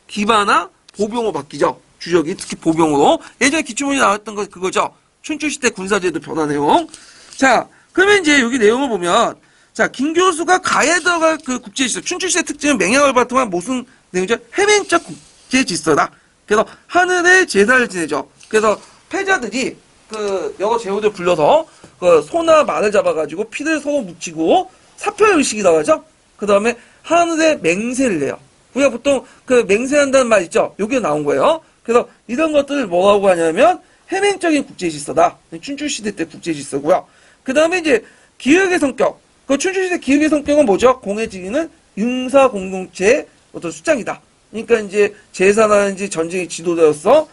기바나 보병으로 바뀌죠. 주적이 특히 보병으로. 예전에 기출문이 나왔던 거 그거죠. 춘추시대 군사제도 변화 내용. 자, 그러면 이제 여기 내용을 보면, 자, 김 교수가 가에 들어갈 그 국제질서. 춘추시대 특징은 맹약을 바탕한 무슨 내용이죠? 해맹적 국제질서다. 그래서 하늘에 제사를 지내죠. 그래서 패자들이 그 여러 제후들 불러서 그 소나 말을 잡아가지고 피를 서로 묻히고 사표의식이라고 하죠. 그 다음에 하늘에 맹세를 해요. 우리가 보통 그 맹세한다는 말 있죠. 여기에 나온 거예요. 그래서 이런 것들을 뭐라고 하냐면 해맹적인 국제질서다. 춘추시대 때 국제질서고요. 그 다음에 이제 기획의 성격. 그 춘추시대 기획의 성격은 뭐죠? 공회지기는 융사공동체의 어떤 수장이다. 그러니까 이제 제사라든지 전쟁의 지도자로서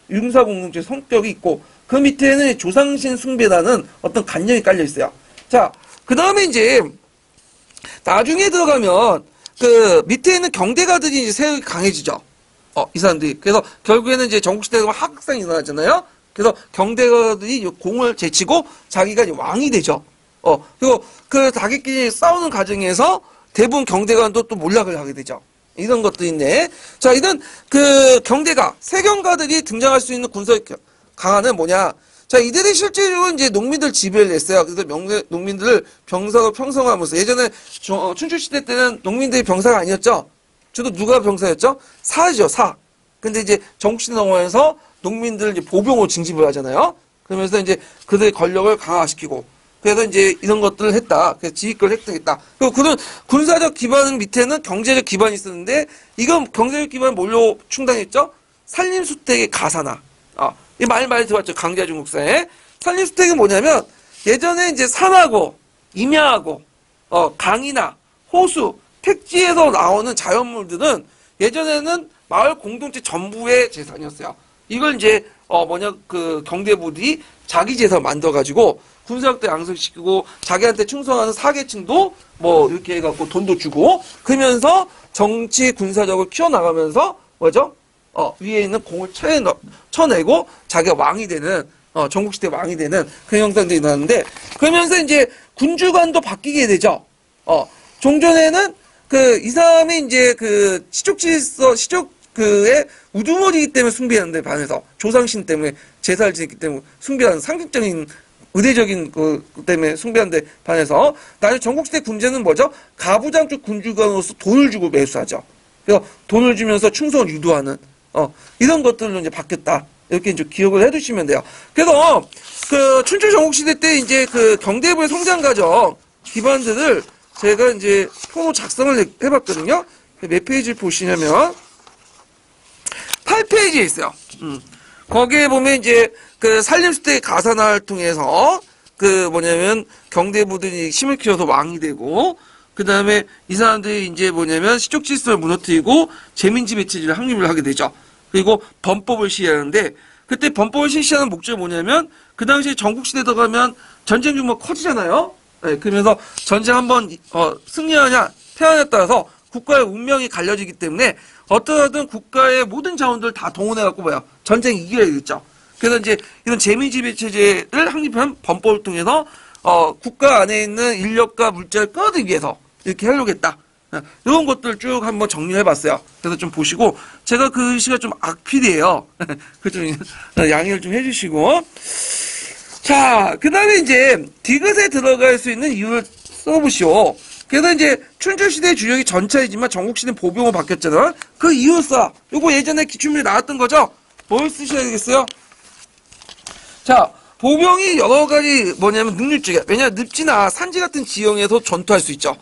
융사공동체 성격이 있고, 그 밑에는 조상신 숭배라는 어떤 관념이 깔려 있어요. 자, 그 다음에 이제 나중에 들어가면 그 밑에 있는 경대가들이 이제 세력이 강해지죠. 이 사람들이. 그래서 결국에는 이제 전국시대에 가면 하극상이 일어나잖아요. 그래서 경대가들이 공을 제치고 자기가 이제 왕이 되죠. 그리고 그 자기끼리 싸우는 과정에서 대부분 경대가도 또 몰락을 하게 되죠. 이런 것도 있네. 자, 이런 그 경대가, 세경가들이 등장할 수 있는 군사 강화는 뭐냐? 자, 이들이 실제로 이제 농민들 지배를 했어요. 그래서 농민들을 병사로 평성하면서, 예전에 춘추시대 때는 농민들이 병사가 아니었죠? 주로 누가 병사였죠? 사죠, 사. 근데 이제 전국시대 넘어가면서 농민들을 이제 보병으로 징집을 하잖아요. 그러면서 이제 그들의 권력을 강화시키고, 그래서 이제 이런 것들을 했다. 그래서 지휘권을 획득했다. 그리고 그런 군사적 기반 밑에는 경제적 기반이 있었는데, 이건 경제적 기반을 뭘로 충당했죠? 산림수택의 가사나. 이 말 많이 들어봤죠. 강자중국사에. 산림수택은 뭐냐면, 예전에 이제 산하고, 임야하고, 강이나 호수, 택지에서 나오는 자연물들은 예전에는 마을 공동체 전부의 재산이었어요. 이걸 이제, 그 경대부들이 자기 재산을 만들어가지고, 군사력도 양성시키고, 자기한테 충성하는 사계층도 뭐, 이렇게 해갖고 돈도 주고, 그러면서 정치 군사력을 키워나가면서, 뭐죠? 위에 있는 공을 쳐내고 자기가 왕이 되는, 전국시대 왕이 되는 그런 형상들이 나는데, 그러면서 이제 군주관도 바뀌게 되죠. 종전에는 이 사람이 이제 시족그의 우두머리이기 때문에 숭배하는데 반해서, 조상신 때문에 제사를 지냈기 때문에 숭배하는 상징적인, 의대적인 그 때문에 숭배하는데 반해서, 나중에 전국시대 군제는 뭐죠? 가부장적 군주관으로서 돈을 주고 매수하죠. 그래서 돈을 주면서 충성을 유도하는, 이런 것들로 이제 바뀌었다. 이렇게 이제 기억을 해 두시면 돼요. 그래서, 춘추 전국시대 때 이제 경대부의 성장 과정 기반들을 제가 이제 표로 작성을 해봤거든요. 몇 페이지를 보시냐면, 8페이지에 있어요. 거기에 보면 이제 그 산림수택 가산화를 통해서 그 뭐냐면 경대부들이 힘을 키워서 왕이 되고, 그 다음에 이 사람들이 이제 뭐냐면 시족 질서를 무너뜨리고 재민지 배치를 확립을 하게 되죠. 그리고 범법을 시행하는데, 그때 범법을 실시하는 목적이 뭐냐면 그 당시에 전국시대 들어가면 전쟁 규모가 커지잖아요. 네, 그러면서 전쟁 한번 승리하냐 패하냐에 따라서 국가의 운명이 갈려지기 때문에 어떠하든 국가의 모든 자원들을 다 동원해갖고 뭐야 전쟁 이겨야겠죠. 그래서 이제 이런 재민지배 체제를 확립한 범법을 통해서 국가 안에 있는 인력과 물자를 끌어들이기 위해서 이렇게 하려겠다. 이런 것들 쭉 한번 정리해봤어요. 그래서 좀 보시고, 제가 그 시가 좀 악필이에요. 그 좀 양해를 좀 해주시고. 자, 그 다음에 이제 디귿에 들어갈 수 있는 이유를 써보시오. 그래서 이제 춘추시대의 주역이 전차이지만 전국시대는 보병으로 바뀌었잖아. 그 이유 써. 요거 예전에 기출문에 나왔던 거죠? 뭘 쓰셔야 되겠어요? 자, 보병이 여러 가지 뭐냐면 능률적이야. 왜냐면 늪지나 산지 같은 지형에서 전투할 수 있죠.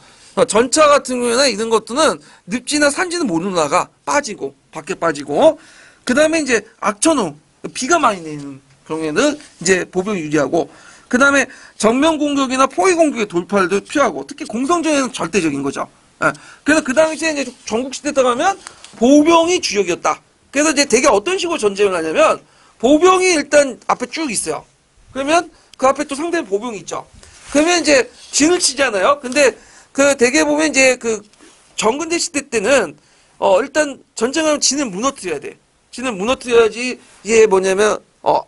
전차 같은 경우에는 이런 것들은 늪지나 산지는 못 올라가. 빠지고, 밖에 빠지고. 그 다음에 이제 악천후, 비가 많이 내리는 경우에는 이제 보병이 유리하고, 그 다음에 정면 공격이나 포위 공격의 돌파를 피하고, 특히 공성전에는 절대적인 거죠. 예. 그래서 그 당시에 이제 전국시대 들어가면 보병이 주력이었다. 그래서 이제 되게 어떤 식으로 전쟁을 하냐면, 보병이 일단 앞에 쭉 있어요. 그러면 그 앞에 또 상대는 보병이 있죠. 그러면 이제 진을 치잖아요. 근데 그 대개 보면 이제 그 정근대 시대 때는 일단 전쟁하면 진을 무너뜨려야 돼. 진을 무너뜨려야지 이게 뭐냐면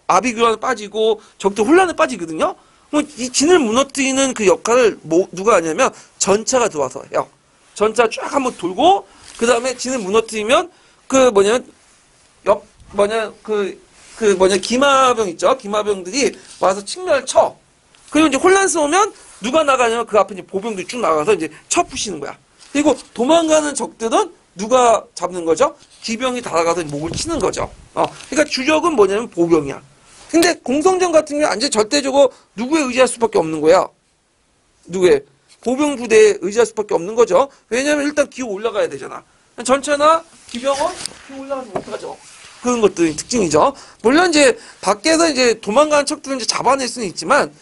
아비규환에 빠지고 적도 혼란에 빠지거든요. 그럼 이 진을 무너뜨리는 그 역할을 누가 하냐면 전차가 들어와서 해요. 전차 쫙 한번 돌고 그 다음에 진을 무너뜨리면 그 기마병 있죠. 기마병들이 와서 측면을 쳐. 그리고 이제 혼란스러우면 누가 나가냐면 그 앞에 이제 보병들이 쭉 나가서 이제 쳐 부시는 거야. 그리고 도망가는 적들은 누가 잡는 거죠? 기병이 달아가서 목을 치는 거죠. 그러니까 주력은 뭐냐면 보병이야. 근데 공성전 같은 경우는 완전 절대적으로 누구에 의지할 수밖에 없는 거야. 누구에? 보병 부대에 의지할 수밖에 없는 거죠. 왜냐면 일단 기어 올라가야 되잖아. 전차나 기병은 기어 올라가지 못하죠. 그런 것들이 특징이죠. 물론 이제 밖에서 이제 도망가는 척들은 이제 잡아낼 수는 있지만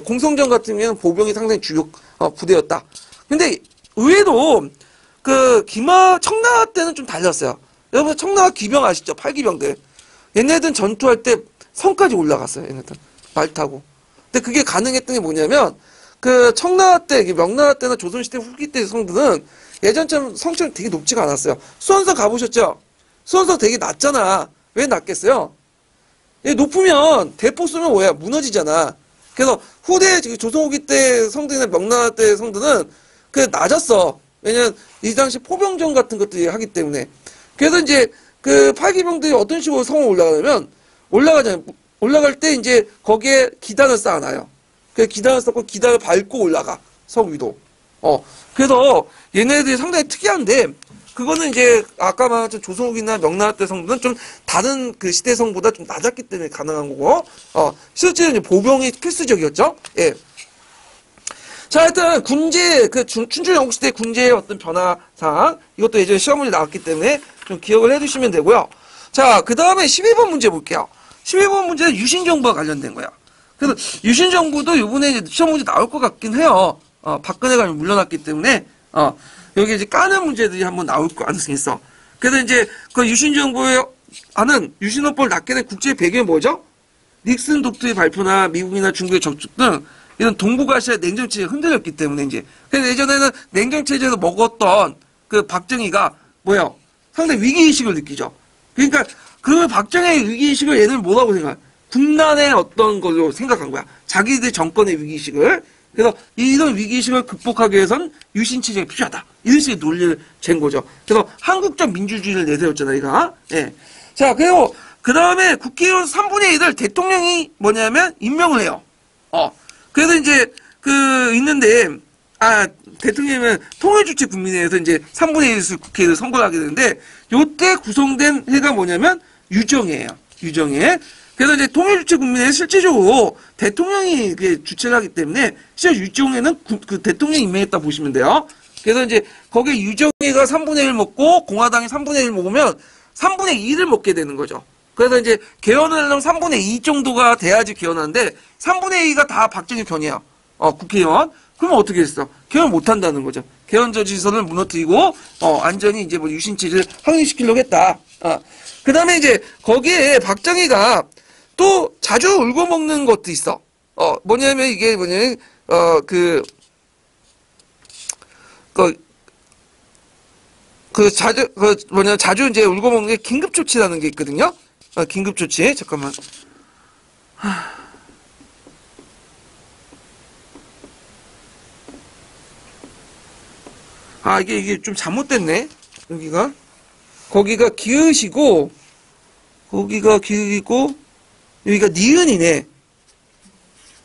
공성전 같은 경우에는 보병이 상당히 주력 부대였다. 근데 의외로 그 청나라 때는 좀 달랐어요. 여러분 청나라 기병 아시죠? 팔기병들. 얘네들은 전투할 때 성까지 올라갔어요. 얘네들 말 타고. 근데 그게 가능했던 게 뭐냐면 그 청나라 때, 명나라 때나 조선시대 후기 때 성들은 예전처럼 성처럼 되게 높지가 않았어요. 수원성 가보셨죠? 수원성 되게 낮잖아. 왜 낮겠어요? 높으면 대포 쏘면 뭐야? 무너지잖아. 그래서 후대 조선 후기 때 성들이나 명나라 때 성들은 그 낮았어. 왜냐면 이 당시 포병전 같은 것들이 하기 때문에. 그래서 이제 그 팔기병들이 어떤 식으로 성을 올라가냐면 올라갈 때 이제 거기에 기단을 쌓아놔요. 그 기단을 쌓고 기단을 밟고 올라가. 성 위로. 그래서 얘네들이 상당히 특이한데 그거는 이제 아까 말한 조선후기나 명나라 때 성들은 좀 다른 그 시대 성보다 좀 낮았기 때문에 가능한 거고, 실제로 이제 보병이 필수적이었죠. 예. 자, 일단 군제 춘추 영국시대 군제의 어떤 변화상 이것도 예전에 시험 문제 나왔기 때문에 좀 기억을 해두시면 되고요. 자, 그 다음에 12번 문제 볼게요. 12번 문제는 유신정부와 관련된 거야. 그래서 유신정부도 이번에 이제 시험 문제 나올 것 같긴 해요. 박근혜가 물러났기 때문에 여기 이제 까는 문제들이 한번 나올 가능성이 있어. 그래서 이제 그 유신정부에 하는 유신헌법을 낳게 된 국제 배경이 뭐죠? 닉슨 독트의 발표나 미국이나 중국의 적극 등 이런 동북아시아 냉정체제가 흔들렸기 때문에 이제. 그래서 예전에는 냉정체제에서 먹었던 그 박정희가 뭐예요? 상당히 위기의식을 느끼죠. 그러니까 그 박정희의 위기의식을 얘는 뭐라고 생각해? 국난의 어떤 걸로 생각한 거야. 자기들 정권의 위기의식을. 그래서 이런 위기의식을 극복하기 위해서는 유신체제가 필요하다. 이런 식의 논리를 잰 거죠. 그래서 한국적 민주주의를 내세웠잖아요, 얘가. 예. 자, 그리고 그 다음에 국회의원 3분의 1을 대통령이 뭐냐면 임명을 해요. 그래서 이제 있는데, 대통령이면 통일주체 국민회에서 이제 3분의 1을 국회의원을 선거를 하게 되는데, 요때 구성된 회가 뭐냐면 유정회예요. 유정회. 그래서 이제 통일주체 국민회 실질적으로 대통령이 주체를 하기 때문에 실제 유정회는 그 대통령이 임명했다 보시면 돼요. 그래서 이제 거기에 유정회가 3분의 1 먹고 공화당이 3분의 1 먹으면 3분의 2를 먹게 되는 거죠. 그래서 이제 개헌을 하려면 3분의 2 정도가 돼야지 개헌하는데 3분의 2가 다 박정희 편이에요. 국회의원. 그러면 어떻게 했어? 개헌 못 한다는 거죠. 개헌 저지선을 무너뜨리고 완전히 이제 뭐 유신체제를 확립시키려고 했다. 그 다음에 이제 거기에 박정희가 또 자주 울고 먹는 것도 있어. 뭐냐면 이게 뭐냐면 자주 이제 울고 먹는 게 긴급조치라는 게 있거든요. 긴급조치. 잠깐만. 이게 좀 잘못됐네. 거기가 기읒이고, 거기가 기읒이고, 여기가 니은이네.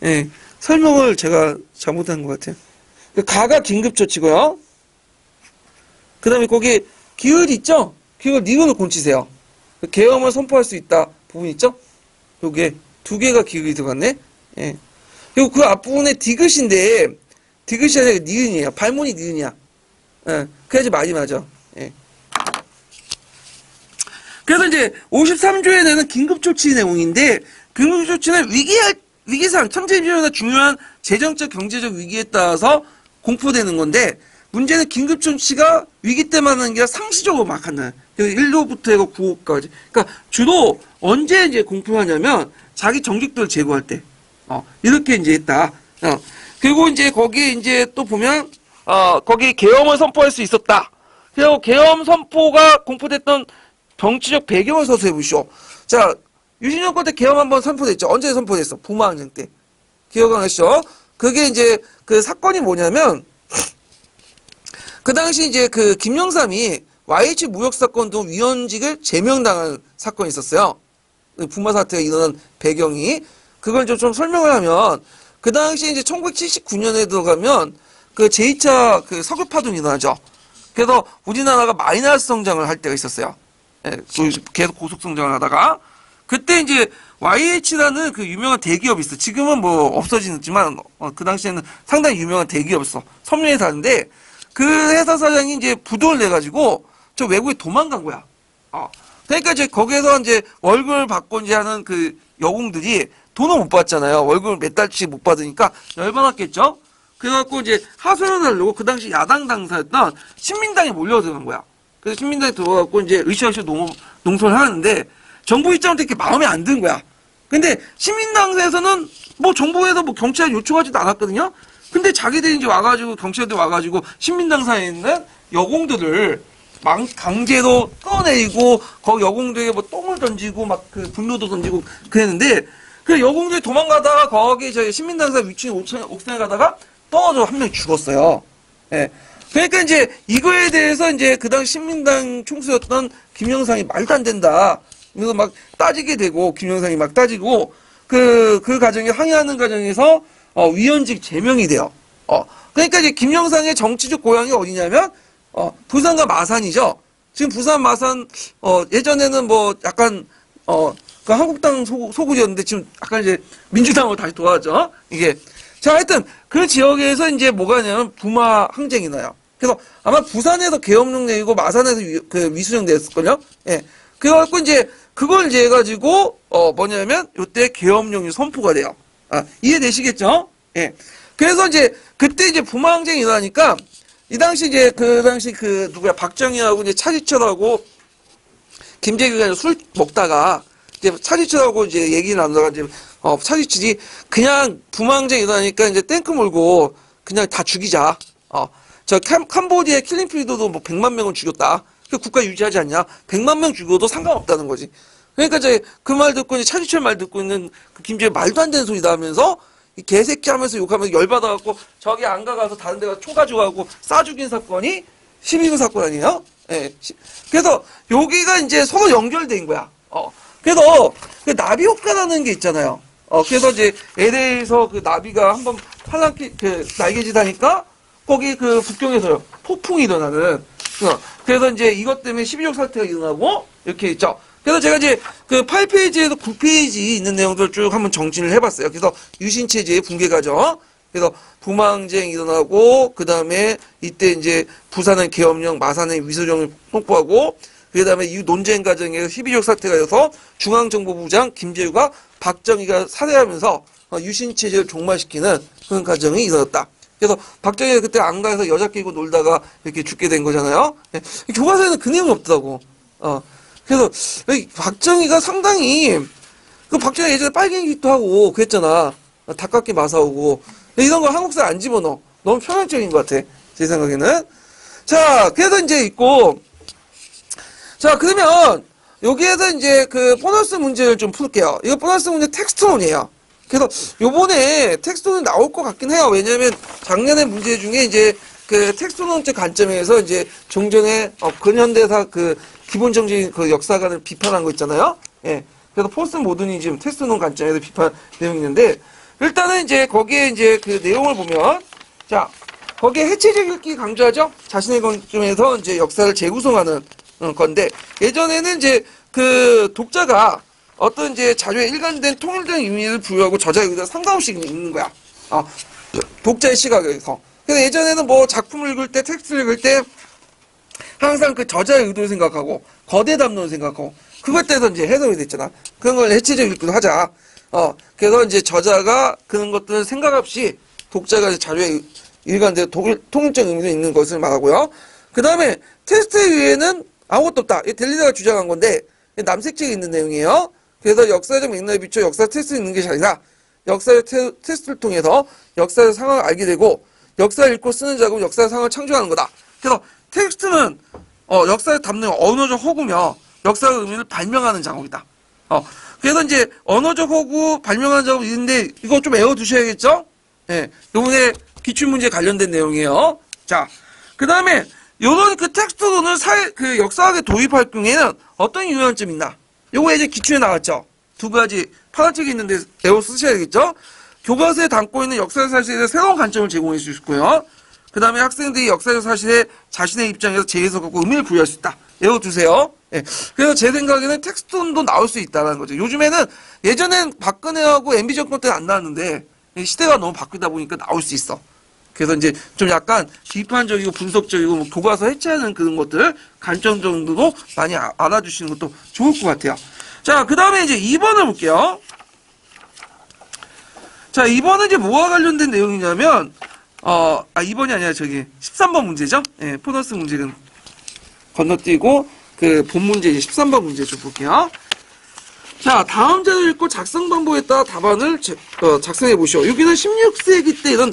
예. 설명을 제가 잘못한 것 같아요. 가가 긴급조치고요. 그 다음에 거기 기읒 있죠? 기읒 니은을 곤치세요. 계엄을 선포할 수 있다 부분 있죠? 요게 두 개가 기읒이 들어갔네. 예. 그리고 그 앞부분에 디귿인데 디귿이 아니라 니은이에요. 발문이 니은이야. 예. 그래야지 말이 맞아. 예. 그래서 이제 53조에는 긴급조치 내용인데 긴급조치는 위기상 천재지변이나 중요한 재정적 경제적 위기에 따라서 공포되는 건데 문제는 긴급조치가 위기 때만 하는 게 아니라 상시적으로 막 한다. 1호부터 해서 9호까지. 그러니까 주로 언제 이제 공포하냐면 자기 정직들을 제거할 때. 이렇게 이제 했다. 그리고 이제 거기에 이제 또 보면 거기 계엄을 선포할 수 있었다. 그리고 계엄 선포가 공포됐던 정치적 배경을 서술해 보시오. 자, 유신 정권 때 계엄 한번 선포됐죠. 언제 선포됐어? 부마항쟁 때. 기억 안 하시죠? 그게 이제 그 사건이 뭐냐면 그 당시 이제 그 김영삼이 YH 무역 사건 등 위원직을 제명당한 사건이 있었어요. 부마 사태가 일어난 배경이 그걸 좀 설명을 하면 그 당시 이제 1979년에 들어가면 그 제2차 그 석유 파동이 일어나죠. 그래서 우리나라가 마이너스 성장을 할 때가 있었어요. 예, 계속 고속 성장을 하다가 그때 이제 YH라는 그 유명한 대기업이 있어. 지금은 뭐 없어지지만 그 당시에는 상당히 유명한 대기업이었어. 섬유회사인데 그 회사 사장이 이제 부도를 내가지고 저 외국에 도망간 거야. 그러니까 이제 거기에서 이제 월급을 받고 이제 하는 그 여공들이 돈을 못 받잖아요. 월급을 몇 달씩 못 받으니까 열받았겠죠. 그래갖고 이제 하소연을 하려고 그 당시 야당 당사였던 신민당에 몰려들어간 거야. 그래서 신민당에 들어가고 이제 으쌰으쌰 농소를 하는데 정부 입장은 되게 마음에 안 드는 거야. 근데 신민당에서는 뭐 정부에서 뭐 경찰 요청하지도 않았거든요. 근데 자기들이 이제 와가지고 경찰들 와가지고 신민당사에 있는 여공들을 강제로 끌어내리고 거기 여공들에게 뭐 똥을 던지고 막 그 분노도 던지고 그랬는데 그 여공들이 도망가다가 거기 저희 신민당사 위층 옥상에 가다가 떨어져 한 명이 죽었어요. 예. 그러니까 이제 이거에 대해서 이제 그 당시 신민당 총수였던 김영삼이 말도 안 된다. 그래서 막 따지게 되고 김영삼이 막 따지고 그 과정에 항의하는 과정에서 위원직 제명이 돼요. 그러니까 이제 김영삼의 정치적 고향이 어디냐면 부산과 마산이죠. 지금 부산 마산 예전에는 뭐 약간 그 한국당 소굴이었는데 지금 약간 이제 민주당으로 다시 돌아왔죠. 이게 자 하여튼 그 지역에서 이제 뭐가 있냐면 부마 항쟁이 나요. 그래서 아마 부산에서 계엄령 내리고 마산에서 그 위수령 냈을걸요. 예. 그래갖고 이제 그걸 이제 해가지고 뭐냐면 요때 계엄령이 선포가 돼요. 이해되시겠죠? 예. 그래서 이제 그때 이제 부마 항쟁이 일어나니까 이 당시 이제 그 당시 그 누구야 박정희하고 이제 차지철하고 김재규가 술 먹다가 이제 차지철하고 이제 얘기 나누다가 이제 차지철이 그냥 부마 항쟁이 일어나니까 이제 탱크 몰고 그냥 다 죽이자. 저 캄보디아 킬링필드도 뭐 100만 명을 죽였다. 그 국가 유지하지 않냐? 100만 명 죽어도 상관없다는 거지. 그러니까 이제 그 말 듣고 이제 차지철 말 듣고 있는 그 김재규 말도 안 되는 소리다 하면서 이 개새끼 하면서 욕하면서 열받아갖고 저기 안 가서 다른 데 가서 총 가져가고 쏴 죽인 사건이 12구 사건 아니에요? 예. 그래서 여기가 이제 서로 연결된 거야. 그래서 그 나비 효과라는 게 있잖아요. 그래서 이제 LA에서 그 나비가 한번 그 날개짓 하니까 거기 그 북경에서 폭풍이 일어나는. 그래서 이제 이것 때문에 12족 사태가 일어나고 이렇게 있죠. 그래서 제가 이제 그 8페이지에서 9페이지 있는 내용들을 쭉 한번 정진을 해봤어요. 그래서 유신체제의 붕괴 과정. 그래서 부마항쟁 일어나고 그 다음에 이때 이제 부산은 계엄령, 마산은 위수령을 선포하고 그 다음에 이 논쟁 과정에서 희비적 사태가 되어서 중앙정보부장 김재규가 박정희가 살해하면서 유신체제를 종말시키는 그런 과정이 있었다. 그래서 박정희가 그때 안가에서 여자 끼고 놀다가 이렇게 죽게 된 거잖아요. 예. 교과서에는 그 내용이 없더라고. 그래서 박정희가 상당히 그 박정희 예전에 빨갱이기도 하고 그랬잖아. 닭깎기 마사오고 이런 거 한국사에 안 집어넣어. 너무 편향적인 것 같아. 제 생각에는. 자, 그래서 이제 있고 자, 그러면 여기에서 이제 그 보너스 문제를 좀 풀게요. 이거 보너스 문제 텍스트론이에요. 그래서 요번에 텍스트론 나올 것 같긴 해요. 왜냐면 작년에 문제 중에 이제 그 텍스트론적 관점에서 이제 종전의 근현대사 그 기본정적인 그 역사관을 비판한 거 있잖아요. 예. 그래서 포스트 모더니즘 텍스트론 관점에서 비판 내용이 있는데 일단은 이제 거기에 이제 그 내용을 보면 자, 거기에 해체적 읽기 강조하죠. 자신의 관점에서 이제 역사를 재구성하는 건데 예전에는 이제 그 독자가 어떤 이제 자료에 일관된 통일된 의미를 부여하고 저자의 의도가 상관없이 읽는 거야. 독자의 시각에서. 그래서 예전에는 뭐 작품을 읽을 때, 텍스트를 읽을 때 항상 그 저자의 의도를 생각하고 거대 담론을 생각하고 그것 때서 이제 해석이 됐잖아. 그런 걸 해체적 읽기도 하자. 그래서 이제 저자가 그런 것들을 생각 없이 독자가 자료에 일관된 통일적 의미가 있는 것을 말하고요. 그 다음에 테스트 위에는 아무것도 없다. 이 델리다가 주장한 건데 남색책에 있는 내용이에요. 그래서 역사적 맥락에 비춰 역사 테스트를 읽는 것이 아니라 역사적 테스트를 통해서 역사의 상황을 알게 되고 역사를 읽고 쓰는 자고 역사의 상황을 창조하는 거다. 그래서 텍스트는 역사를 담는 언어적 허구며 역사의 의미를 발명하는 작업이다. 그래서 이제 언어적 허구 발명하는 작업이 있는데 이거 좀 외워두셔야겠죠? 예, 요번에 기출문제 관련된 내용이에요. 자, 그 다음에 요런 그 텍스트론을 그 역사학에 도입할 경우에는 어떤 유효한 점이 있나? 요거 이제 기출에 나왔죠. 두 가지 파란색이 있는데 외워 쓰셔야 되겠죠? 교과서에 담고 있는 역사적 사실에 대해 새로운 관점을 제공해 주시고요. 그 다음에 학생들이 역사적 사실에 자신의 입장에서 재해석하고 의미를 부여할 수 있다. 외워두세요. 예. 그래서 제 생각에는 텍스트론도 나올 수 있다는 거죠. 요즘에는 예전엔 박근혜하고 MB 정권 때는 안 나왔는데 시대가 너무 바뀌다 보니까 나올 수 있어. 그래서 이제 좀 약간 비판적이고 분석적이고 뭐 교과서 해체하는 그런 것들 관점 정도도 많이 알아주시는 것도 좋을 것 같아요. 자, 그 다음에 이제 2번을 볼게요. 자, 2번은 이제 뭐와 관련된 내용이냐면 2번이 아니라 저기 13번 문제죠. 예, 보너스 문제는 건너뛰고 그 본 문제 이제 13번 문제 좀 볼게요. 자, 다음 자료를 읽고 작성 방법에 따라 답안을 작성해 보시오. 여기는 16세기 때 이런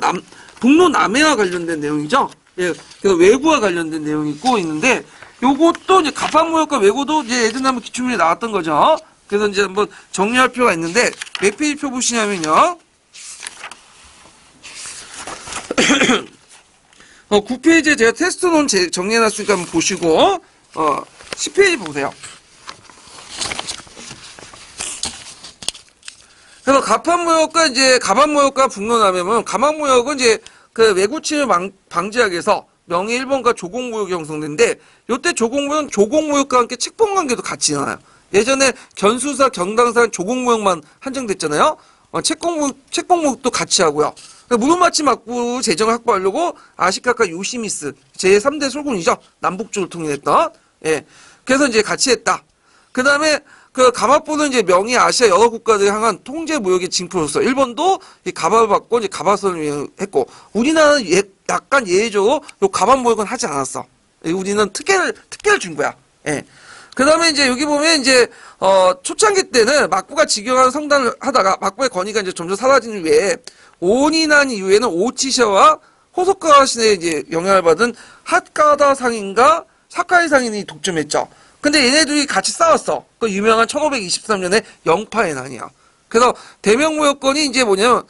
북로 남해와 관련된 내용이죠. 예, 그래서 외구와 관련된 내용이 있고 있는데, 요것도 이제 갑판무역과 외구도 이제 예전에 한번 기출문제 나왔던 거죠. 그래서 이제 한번 정리할 필요가 있는데, 몇 페이지 표 보시냐면요. 9페이지에 제가 테스트론 정리해놨으니까 한번 보시고, 10페이지 보세요. 그래서 갑판무역과 이제 가반무역과 북로남해면 가반무역은 이제 그 외구 침해 방지하기 위해서 명예 일본과 조공무역이 형성된데 요때 조공무역은 조공무역과 함께 책봉 관계도 같이 일어나요. 예전에 견수사, 경당사는 조공무역만 한정됐잖아요. 책봉무역도 같이 하고요. 무릎마치 막부 재정을 확보하려고 아시카카 요시미스 제3대 솔군이죠. 남북쪽을 통일했던. 예. 그래서 이제 같이 했다. 그 다음에 그 가마포는 이제 명의 아시아 여러 국가들을 향한 통제 무역의 징표로서 일본도 이 가바를 받고 이제 가바선을 했고 우리나라는 약간 예외적으로 요 가반 무역은 하지 않았어. 우리는 특혜를 준 거야. 예. 그 다음에 이제 여기 보면 이제 초창기 때는 막부가 직영하는 성단을 하다가 막부의 권위가 이제 점점 사라진 후에 오온이 난 이후에는 오치샤와 호소카 신에 이제 영향을 받은 핫가다 상인과 사카이 상인이 독점했죠. 근데 얘네들이 같이 싸웠어. 그 유명한 1523년에 영파의 난이야. 그래서 대명무역권이 이제 뭐냐면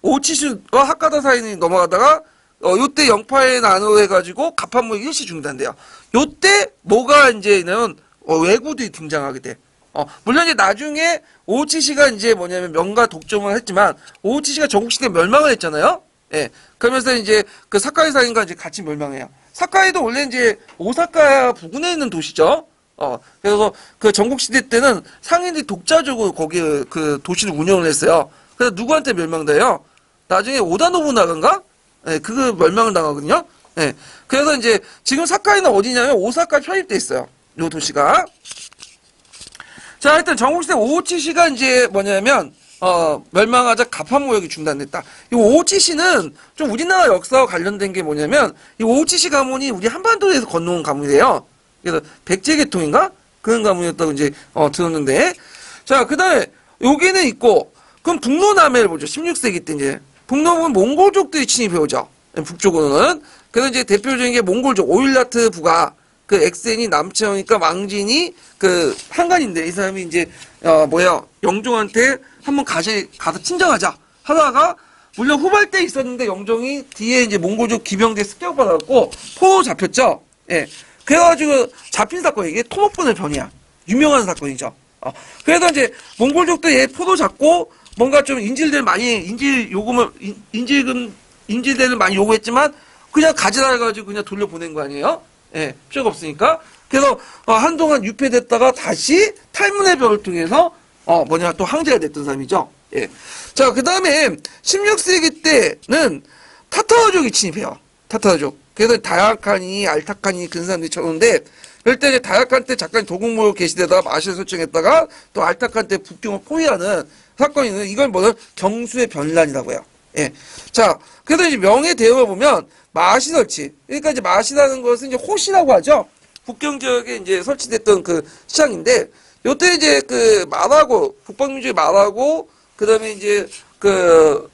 오치슈와 핫가다 사인이 넘어가다가 요때 영파의 난으로 해가지고 갑판무역 일시 중단돼요. 요때 뭐가 이제 있냐면 왜구들이 등장하게 돼. 물론 이제 나중에 오치시가 이제 뭐냐면 명가 독점을 했지만 오치시가 전국시대 멸망을 했잖아요. 예. 그러면서 이제 그 사카이 사인과 이제 같이 멸망해요. 사카이도 원래 이제 오사카 부근에 있는 도시죠. 그래서 그 전국시대 때는 상인들이 독자적으로 거기 그 도시를 운영을 했어요. 그래서 누구한테 멸망돼요? 나중에 오다 노부나가인가? 예, 그거 멸망을 당하거든요. 예. 그래서 이제 지금 사카이는 어디냐면 오사카 편입돼 있어요. 요 도시가. 자, 일단 전국시대 오호치시가 이제 뭐냐면, 멸망하자 갑판무역이 중단됐다. 이 오호치시는 좀 우리나라 역사와 관련된 게 뭐냐면, 이 오호치시 가문이 우리 한반도에서 건너온 가문이래요. 그래서 백제계통인가? 그런 가문이었다고 이제, 들었는데. 자, 그 다음에, 여기는 있고, 그럼 북로남해를 보죠. 16세기 때 이제. 북로는 몽골족들이 침입해오죠. 북쪽으로는. 그래서 이제 대표적인 게 몽골족, 오일라트 부가, 그 엑센이 남체형이니까 왕진이 그 한간인데 이 사람이 이제 영종한테 한번 가서 친정하자 하다가 물론 후발대 있었는데 영종이 뒤에 이제 몽골족 기병대 습격받았고 포로 잡혔죠. 예. 그래가지고 잡힌 사건이 이게 토목분의 변이야. 유명한 사건이죠. 그래서 이제 몽골족도 얘 포로 잡고 뭔가 좀 인질대를 많이 요구했지만 그냥 가지라 해가지고 그냥 돌려보낸 거 아니에요? 예, 필요가 없으니까. 그래서, 한동안 유폐됐다가 다시 탈문의 벽을 통해서, 또 황제가 됐던 사람이죠. 예. 자, 그 다음에 16세기 때는 타타르족이 침입해요. 타타르족. 그래서 다약칸이, 알타칸이 그런 사람들이 쳐오는데, 그럴 때 이제 다약칸 때 잠깐 도국모로 계시다가 마실 설정했다가 또 알타칸 때 북경을 포위하는 사건이 있는데, 이걸 뭐냐, 경수의 변란이라고 해요. 예. 자, 그래서 이제 명예 대응을 보면, 마시 설치. 그러니까 이제 마시라는 것은 이제 호시라고 하죠. 북경 지역에 이제 설치됐던 그 시장인데, 요때 이제 그 말하고, 북방민족이 말하고, 그 다음에 이제 그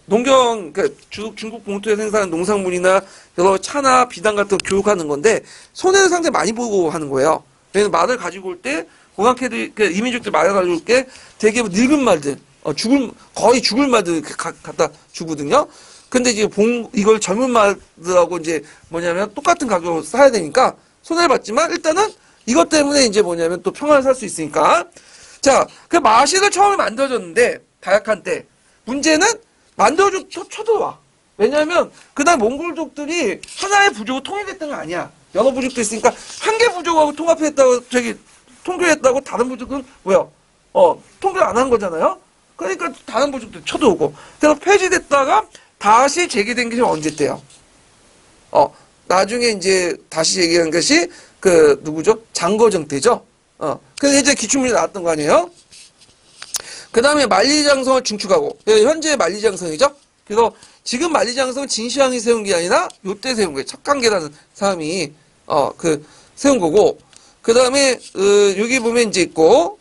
중국 본토에 생산한 농산물이나 여러 차나 비단 같은 거 교육하는 건데, 손해를 상당히 많이 보고 하는 거예요. 왜냐면 말을 가지고 올 때, 공학회들, 이민족들 말을 가지고 올 때 되게 늙은 말들, 거의 죽을 말들 갖다 주거든요. 근데 이제 이걸 젊은 말들하고 이제 뭐냐면 똑같은 가격으로 사야 되니까 손해를 봤지만 일단은 이것 때문에 이제 뭐냐면 또 평안을 살 수 있으니까. 자, 그 마시를 처음에 만들어졌는데, 다약한 때. 문제는 쳐들어와. 왜냐하면 그날 몽골족들이 하나의 부족으로 통일됐던 건 아니야. 여러 부족도 있으니까 한 개 부족하고 통교했다고 다른 부족은 뭐야? 통교 안 한 거잖아요? 그러니까 다른 부족들 쳐들어오고. 그래서 폐지됐다가 다시 재개된 게 언제 때요? 나중에 이제 다시 재개한 것이 누구죠? 장거정 때죠? 그래서 이제 기출문이 나왔던 거 아니에요? 그 다음에 만리장성을 중축하고, 현재 만리장성이죠? 그래서 지금 만리장성은 진시황이 세운 게 아니라 요때 세운 거예요. 척간계라는 사람이, 세운 거고, 그 다음에, 여기 보면 이제 있고,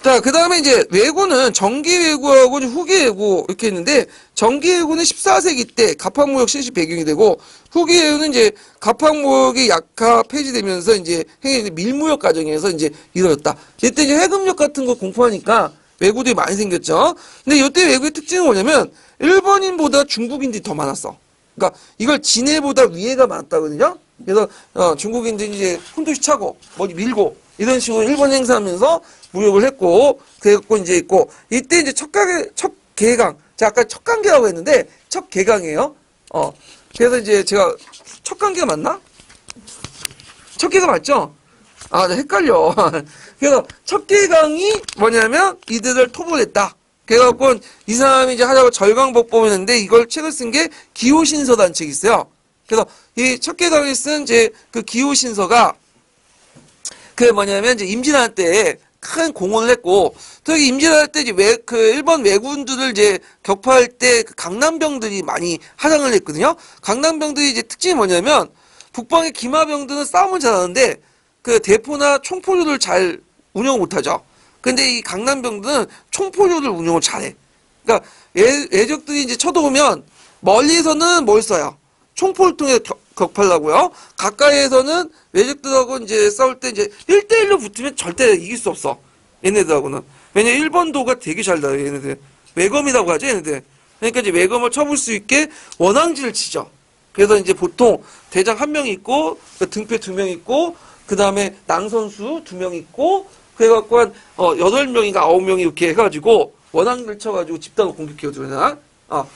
자, 그 다음에 이제 왜구는 정기왜구하고 후기왜구 이렇게 있는데, 정기왜구는 14세기 때 갑판무역 실시 배경이 되고, 후기왜구는 이제 갑판무역이 약화 폐지되면서 이제 밀무역 과정에서 이제 이루어졌다. 이때 이제 해금력 같은 거 공포하니까 왜구들이 많이 생겼죠. 근데 이때 왜구의 특징은 뭐냐면, 일본인보다 중국인들이 더 많았어. 그러니까 이걸 진해보다 위해가 많았다거든요. 그래서 중국인들이 이제 훈도시 차고 머리 밀고 이런 식으로 일본 행사하면서 무역을 했고, 그래갖고 이제 있고, 이때 이제 첫 개강, 제가 아까 첫 관계라고 했는데, 첫 개강이에요. 그래서 이제 제가 첫 관계가 맞나? 첫 개가 맞죠? 나 헷갈려. 그래서 첫 개강이 뭐냐면, 이들을 토벌했다. 그래갖고, 이 사람이 이제 하자고 절강법범했는데, 이걸 책을 쓴 게 기호신서라는 책이 있어요. 그래서 이 첫 개강에 쓴 이제 그 기호신서가, 이제 임진할 때 큰 공헌을 했고, 특히 임진할 때 이제 일본 왜군들을 이제 격파할 때 그 강남병들이 많이 하장을 했거든요. 강남병들이 이제 특징이 뭐냐면, 북방의 기마병들은 싸움을 잘하는데, 그 대포나 총포류를 잘 운영을 못하죠. 근데 이 강남병들은 총포류를 운영을 잘해. 그러니까 외적들이 이제 쳐들어오면, 멀리서는 뭘 써요? 총포를 통해 격파하려고요. 가까이에서는 외적들하고 이제 싸울 때 이제 1대1로 붙으면 절대 이길 수 없어. 얘네들하고는. 왜냐 일본도가 되게 잘 나요. 얘네들. 외검이라고 하죠. 얘네들. 그러니까 이제 외검을 쳐볼 수 있게 원앙지를 치죠. 그래서 이제 보통 대장 1명 있고, 등패 2명 있고, 그 다음에 낭선수 2명 있고, 그래갖고 한 8명인가 9명이 이렇게 해가지고 원앙지를 쳐가지고 집단을 공격해오잖아.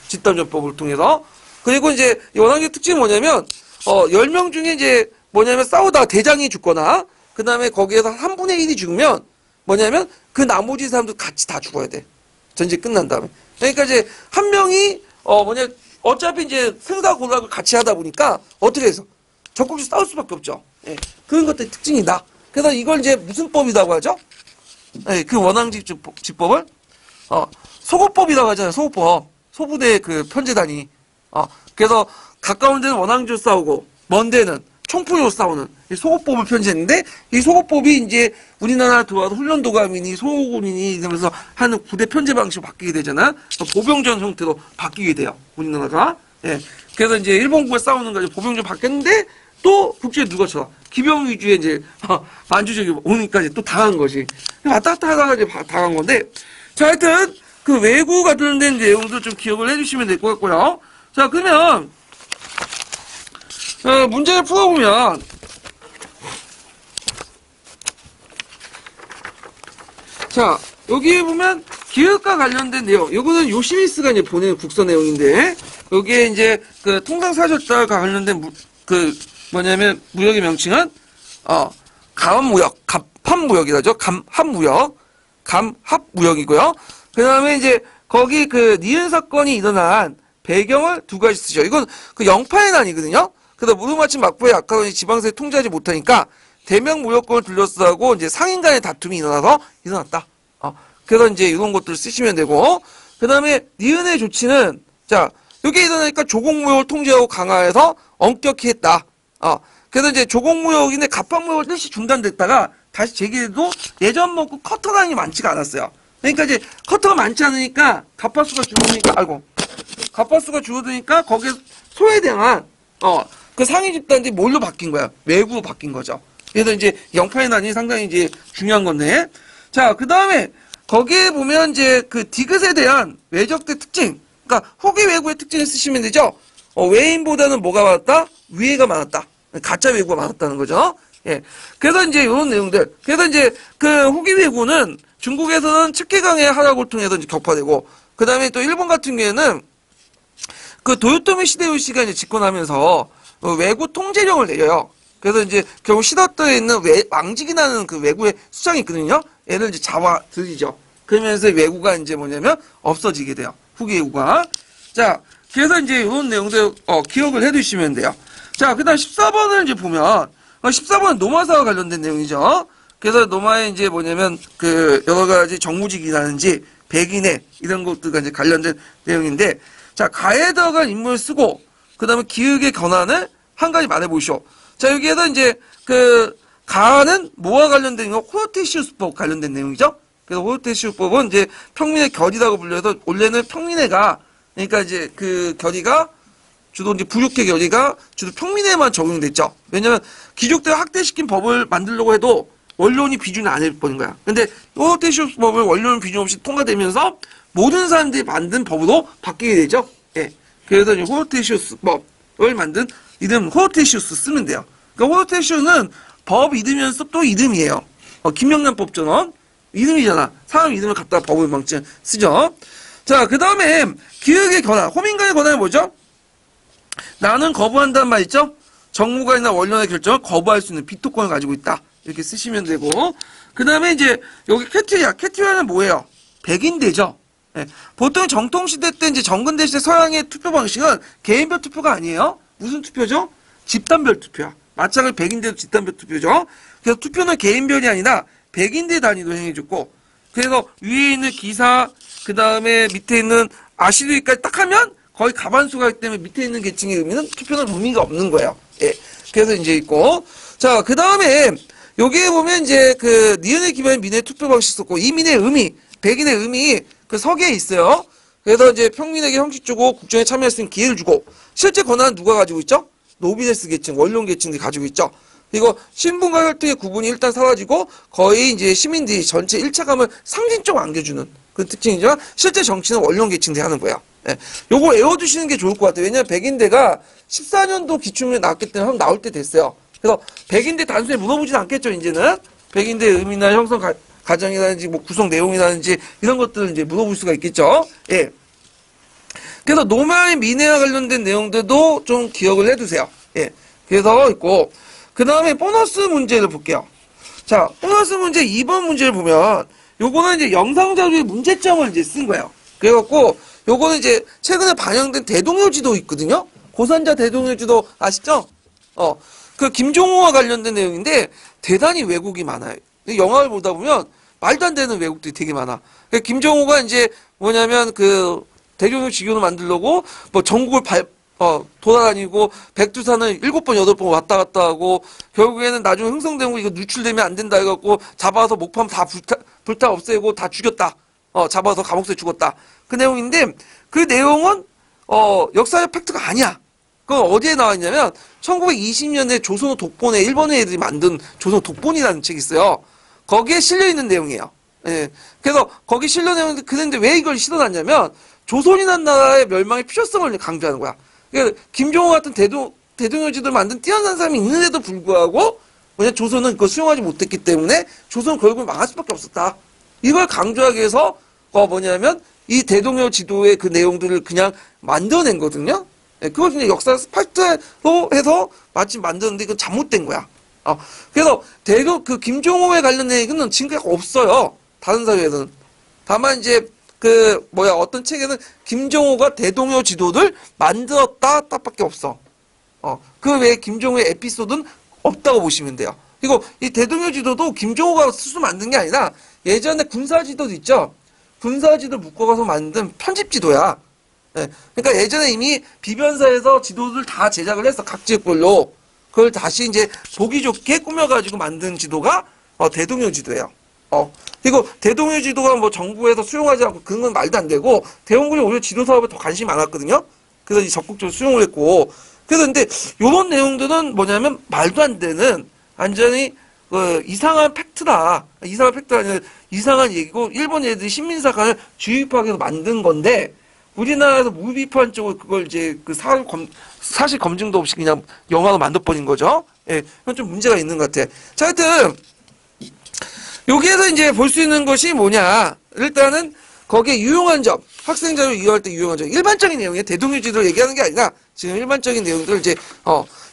집단전법을 통해서. 그리고 이제 원앙지의 특징이 뭐냐면 10명 중에 이제 싸우다가 대장이 죽거나, 그 다음에 거기에서 3분의 1이 죽으면 뭐냐면 그 나머지 사람도 같이 다 죽어야 돼. 전쟁 끝난 다음에. 그러니까 이제 한 명이 어차피 이제 승사 고락을 같이 하다 보니까 어떻게 해서 적극적으로 싸울 수밖에 없죠. 예, 그런 것들이 특징이다. 그래서 이걸 이제 무슨 법이라고 하죠? 예, 그 원앙지법을 소고법이라고 하잖아요. 소고법. 소부대 그 편제단이. 그래서 가까운 데는 원앙지로 싸우고 먼 데는 총포로 싸우는 이 소고법을 편제했는데 이 소고법이 이제 우리나라 들어와서 훈련도감이니 소군이니 이러면서 하는 부대 편제 방식으로 바뀌게 되잖아. 보병전 형태로 바뀌게 돼요. 우리나라가. 예. 그래서 이제 일본군과 싸우는 거 보병전 바뀌었는데 또 국제에 누가 쳐? 기병 위주의 이제 만주적이 오니까 이제 또 당한 거지. 왔다 갔다 하다가 이제 당한 건데. 자, 하여튼 그 외구 관련된 내용도 좀 기억을 해주시면 될 것 같고요. 자, 그러면 문제를 풀어보면 자, 여기에 보면 기획과 관련된 내용, 요거는 요시미스가 이제 보내는 국서 내용인데 여기에 이제 그 통상사절단과 관련된 뭐냐면 무역의 명칭은 감합무역, 감합무역이라죠. 감합무역이고요. 그 다음에 이제 거기 그 니은 사건이 일어난 배경을 두 가지 쓰죠. 이건 그 영파의 난이거든요. 그래서 무르마침 막부의 약화원이 지방세를 통제하지 못하니까 대명 무역권을 둘러싸고 이제 상인 간의 다툼이 일어났다. 그래서 이제 이런 것들을 쓰시면 되고, 그 다음에 니은의 조치는 자 여기 일어나니까 조공무역을 통제하고 강화해서 엄격히 했다. 그래서 이제 조공무역인데 갑판무역을 일시 중단됐다가 다시 재개해도 예전만큼 커터량이 많지가 않았어요. 그러니까 이제 커터가 많지 않으니까 갑판수가 줄어드니까 거기에 소외대한 그 상위 집단들이 뭘로 바뀐 거야? 외구로 바뀐 거죠. 그래서 이제 영파의 난이 상당히 이제 중요한 건데, 자, 그 다음에 거기에 보면 이제 그 디귿에 대한 외적대 특징, 그러니까 후기 외구의 특징을 쓰시면 되죠. 외인보다는 뭐가 많았다? 위해가 많았다. 가짜 외구가 많았다는 거죠. 예. 그래서 이제 이런 내용들. 그래서 이제 그 후기 외구는 중국에서는 측계강의 하락을 통해서 이제 격파되고, 그 다음에 또 일본 같은 경우에는 그 도요토미 시데요시가 이제 집권하면서 외구 통제령을 내려요. 그래서 이제 결국 시다토에 있는 왕직이라는 그 외구의 수장이 있거든요. 얘를 이제 잡아들이죠. 그러면서 외구가 이제 뭐냐면 없어지게 돼요. 후기 외구가. 자, 그래서 이제 이런 내용들 기억을 해두시면 돼요. 자, 그다음 14번을 이제 보면 14번은 노마사와 관련된 내용이죠. 그래서 노마에 이제 뭐냐면 그 여러 가지 정무직이라든지 백인의 이런 것들과 이제 관련된 내용인데, 자, 가에 들어간 인물을 쓰고 그다음에 기획의 권한을 한 가지 말해보시오. 자, 여기에서 이제 그 가는 뭐와 관련된 거? 호요테시우스법 관련된 내용이죠. 그래서 호요테시우스법은 이제 평민의 결의라고 불려서 원래는 평민회가, 그러니까 이제 그 결의가 주로 이제 부육회 결의가 주로 평민회만 적용됐죠. 왜냐면 귀족들 학대시킨 법을 만들려고 해도 원론이 비준이 안 해버린 거야. 근데 호요테시우스법을 원론 비준 없이 통과되면서 모든 사람들이 만든 법으로 바뀌게 되죠. 예. 그래서 이제 호요테시우스법을 만든 이름 호요테시우스 쓰면 돼요. 그러니까 호요테시우스는 법 이름이면서 또 이름이에요. 김영란법전원 이름이잖아. 사람 이름을 갖다 법을 망치 쓰죠. 자, 그 다음에 기획의 권한, 호민간의 권한이 뭐죠? 나는 거부한다는 말 있죠? 정무관이나 원론의 결정을 거부할 수 있는 비토권을 가지고 있다. 이렇게 쓰시면 되고, 그 다음에 이제 여기 캐티리아는 뭐예요? 백인대죠. 예. 보통 정통시대 때 이제 정근대 시대 서양의 투표 방식은 개인별 투표가 아니에요. 무슨 투표죠? 집단별 투표야. 마찬가지로 백인대도 집단별 투표죠. 그래서 투표는 개인별이 아니라 백인대 단위로 행해줬고, 그래서 위에 있는 기사, 그 다음에 밑에 있는 아시리까지 딱 하면 거의 가반수가 있기 때문에 밑에 있는 계층의 의미는 투표는 의미가 없는 거예요. 예. 그래서 이제 있고, 자, 그 다음에 여기에 보면 이제 그 니은에 기반한 민의 투표 방식 썼고, 이 민의 의미, 백인의 의미 그 서기에 있어요. 그래서 이제 평민에게 형식 주고 국정에 참여할 수 있는 기회를 주고, 실제 권한은 누가 가지고 있죠? 노비네스 계층, 원론 계층들이 가지고 있죠. 그리고 신분과 혈통의 구분이 일단 사라지고 거의 이제 시민들이 전체 일차감을 상징적으로 안겨주는 그런 특징이지만, 실제 정치는 원론 계층들이 하는 거예요. 예. 요거 외워두시는 게 좋을 것 같아요. 왜냐면 백인대가 14년도 기출문제 나왔기 때문에 한번 나올 때 됐어요. 그래서 백인대 단순히 물어보진 않겠죠, 이제는. 백인대 의미나 형성 과정이라든지 뭐 구성 내용이라든지 이런 것들을 이제 물어볼 수가 있겠죠. 예. 그래서 노마의 민회와 관련된 내용들도 좀 기억을 해두세요. 예. 그래서 있고, 그 다음에 보너스 문제를 볼게요. 자, 보너스 문제 2번 문제를 보면, 요거는 이제 영상자료의 문제점을 이제 쓴 거예요. 그래갖고, 요거는 이제 최근에 반영된 대동요지도 있거든요. 고산자 대동요지도 아시죠? 그 김종호와 관련된 내용인데 대단히 왜곡이 많아요. 영화를 보다 보면 말도 안 되는 왜곡들이 되게 많아. 김종호가 이제 뭐냐면 그 대동요 지교를 만들려고 뭐 전국을 돌아다니고 백두산을 7번, 8번 왔다 갔다 하고 결국에는 나중에 흥성대문고 이거 누출되면 안 된다 해갖고 잡아서 목판 다 불타 없애고 다 죽였다. 잡아서 감옥에 죽었다. 그 내용인데 그 내용은 역사적 팩트가 아니야. 그건 어디에 나와 있냐면 1920년에 조선호 독본에 일본의 애들이 만든 조선호 독본이라는 책이 있어요. 거기에 실려 있는 내용이에요. 예. 그래서 거기 실려 내용인데 그런데 왜 이걸 실어놨냐면 조선이라는 나라의 멸망의 필요성을 강조하는 거야. 그러니까 김종호 같은 대동요지들 만든 뛰어난 사람이 있는데도 불구하고 조선은 그걸 수용하지 못했기 때문에 조선은 결국 망할 수밖에 없었다. 이걸 강조하기 위해서 뭐냐면 이 대동요 지도의 그 내용들을 그냥 만들어낸 거거든요. 예, 그걸 그냥 역사 팩트로 해서 마침 만드는데 이건 잘못된 거야. 그래서 그 김종호에 관련된 얘기는 지금까지 없어요. 다른 사회에서는. 다만 이제 어떤 책에는 김종호가 대동요 지도를 만들었다 딱밖에 없어. 그 외에 김종호의 에피소드는 없다고 보시면 돼요. 그리고 이 대동요 지도도 김종호가 스스로 만든 게 아니라 예전에 군사 지도도 있죠. 군사 지도 묶어가서 만든 편집 지도야. 예, 그러니까 예전에 이미 비변사에서 지도를 다 제작을 했어. 각지의 걸로. 그걸 다시 이제 보기 좋게 꾸며가지고 만든 지도가 대동요 지도예요. 그리고 대동요 지도가 뭐 정부에서 수용하지 않고 그런 건 말도 안 되고 대원군이 오히려 지도 사업에 더 관심이 많았거든요. 그래서 적극적으로 수용을 했고 그래서 근데 요런 내용들은 뭐냐면 말도 안 되는 완전히 이상한 팩트다. 이상한 팩트가 아니라 이상한 얘기고 일본 애들이 신민사관을 주입하기 위해서 만든 건데 우리나라에서 무비판적으로 그걸 이제 사실 검증도 없이 그냥 영화로 만들어버린 거죠. 예, 그건 좀 문제가 있는 것 같아. 자, 하여튼 여기에서 이제 볼 수 있는 것이 뭐냐. 일단은 거기에 유용한 점, 학생 자료 이용할 때 유용한 점, 일반적인 내용이에요. 대동요 지도를 얘기하는 게 아니라 지금 일반적인 내용들을 이제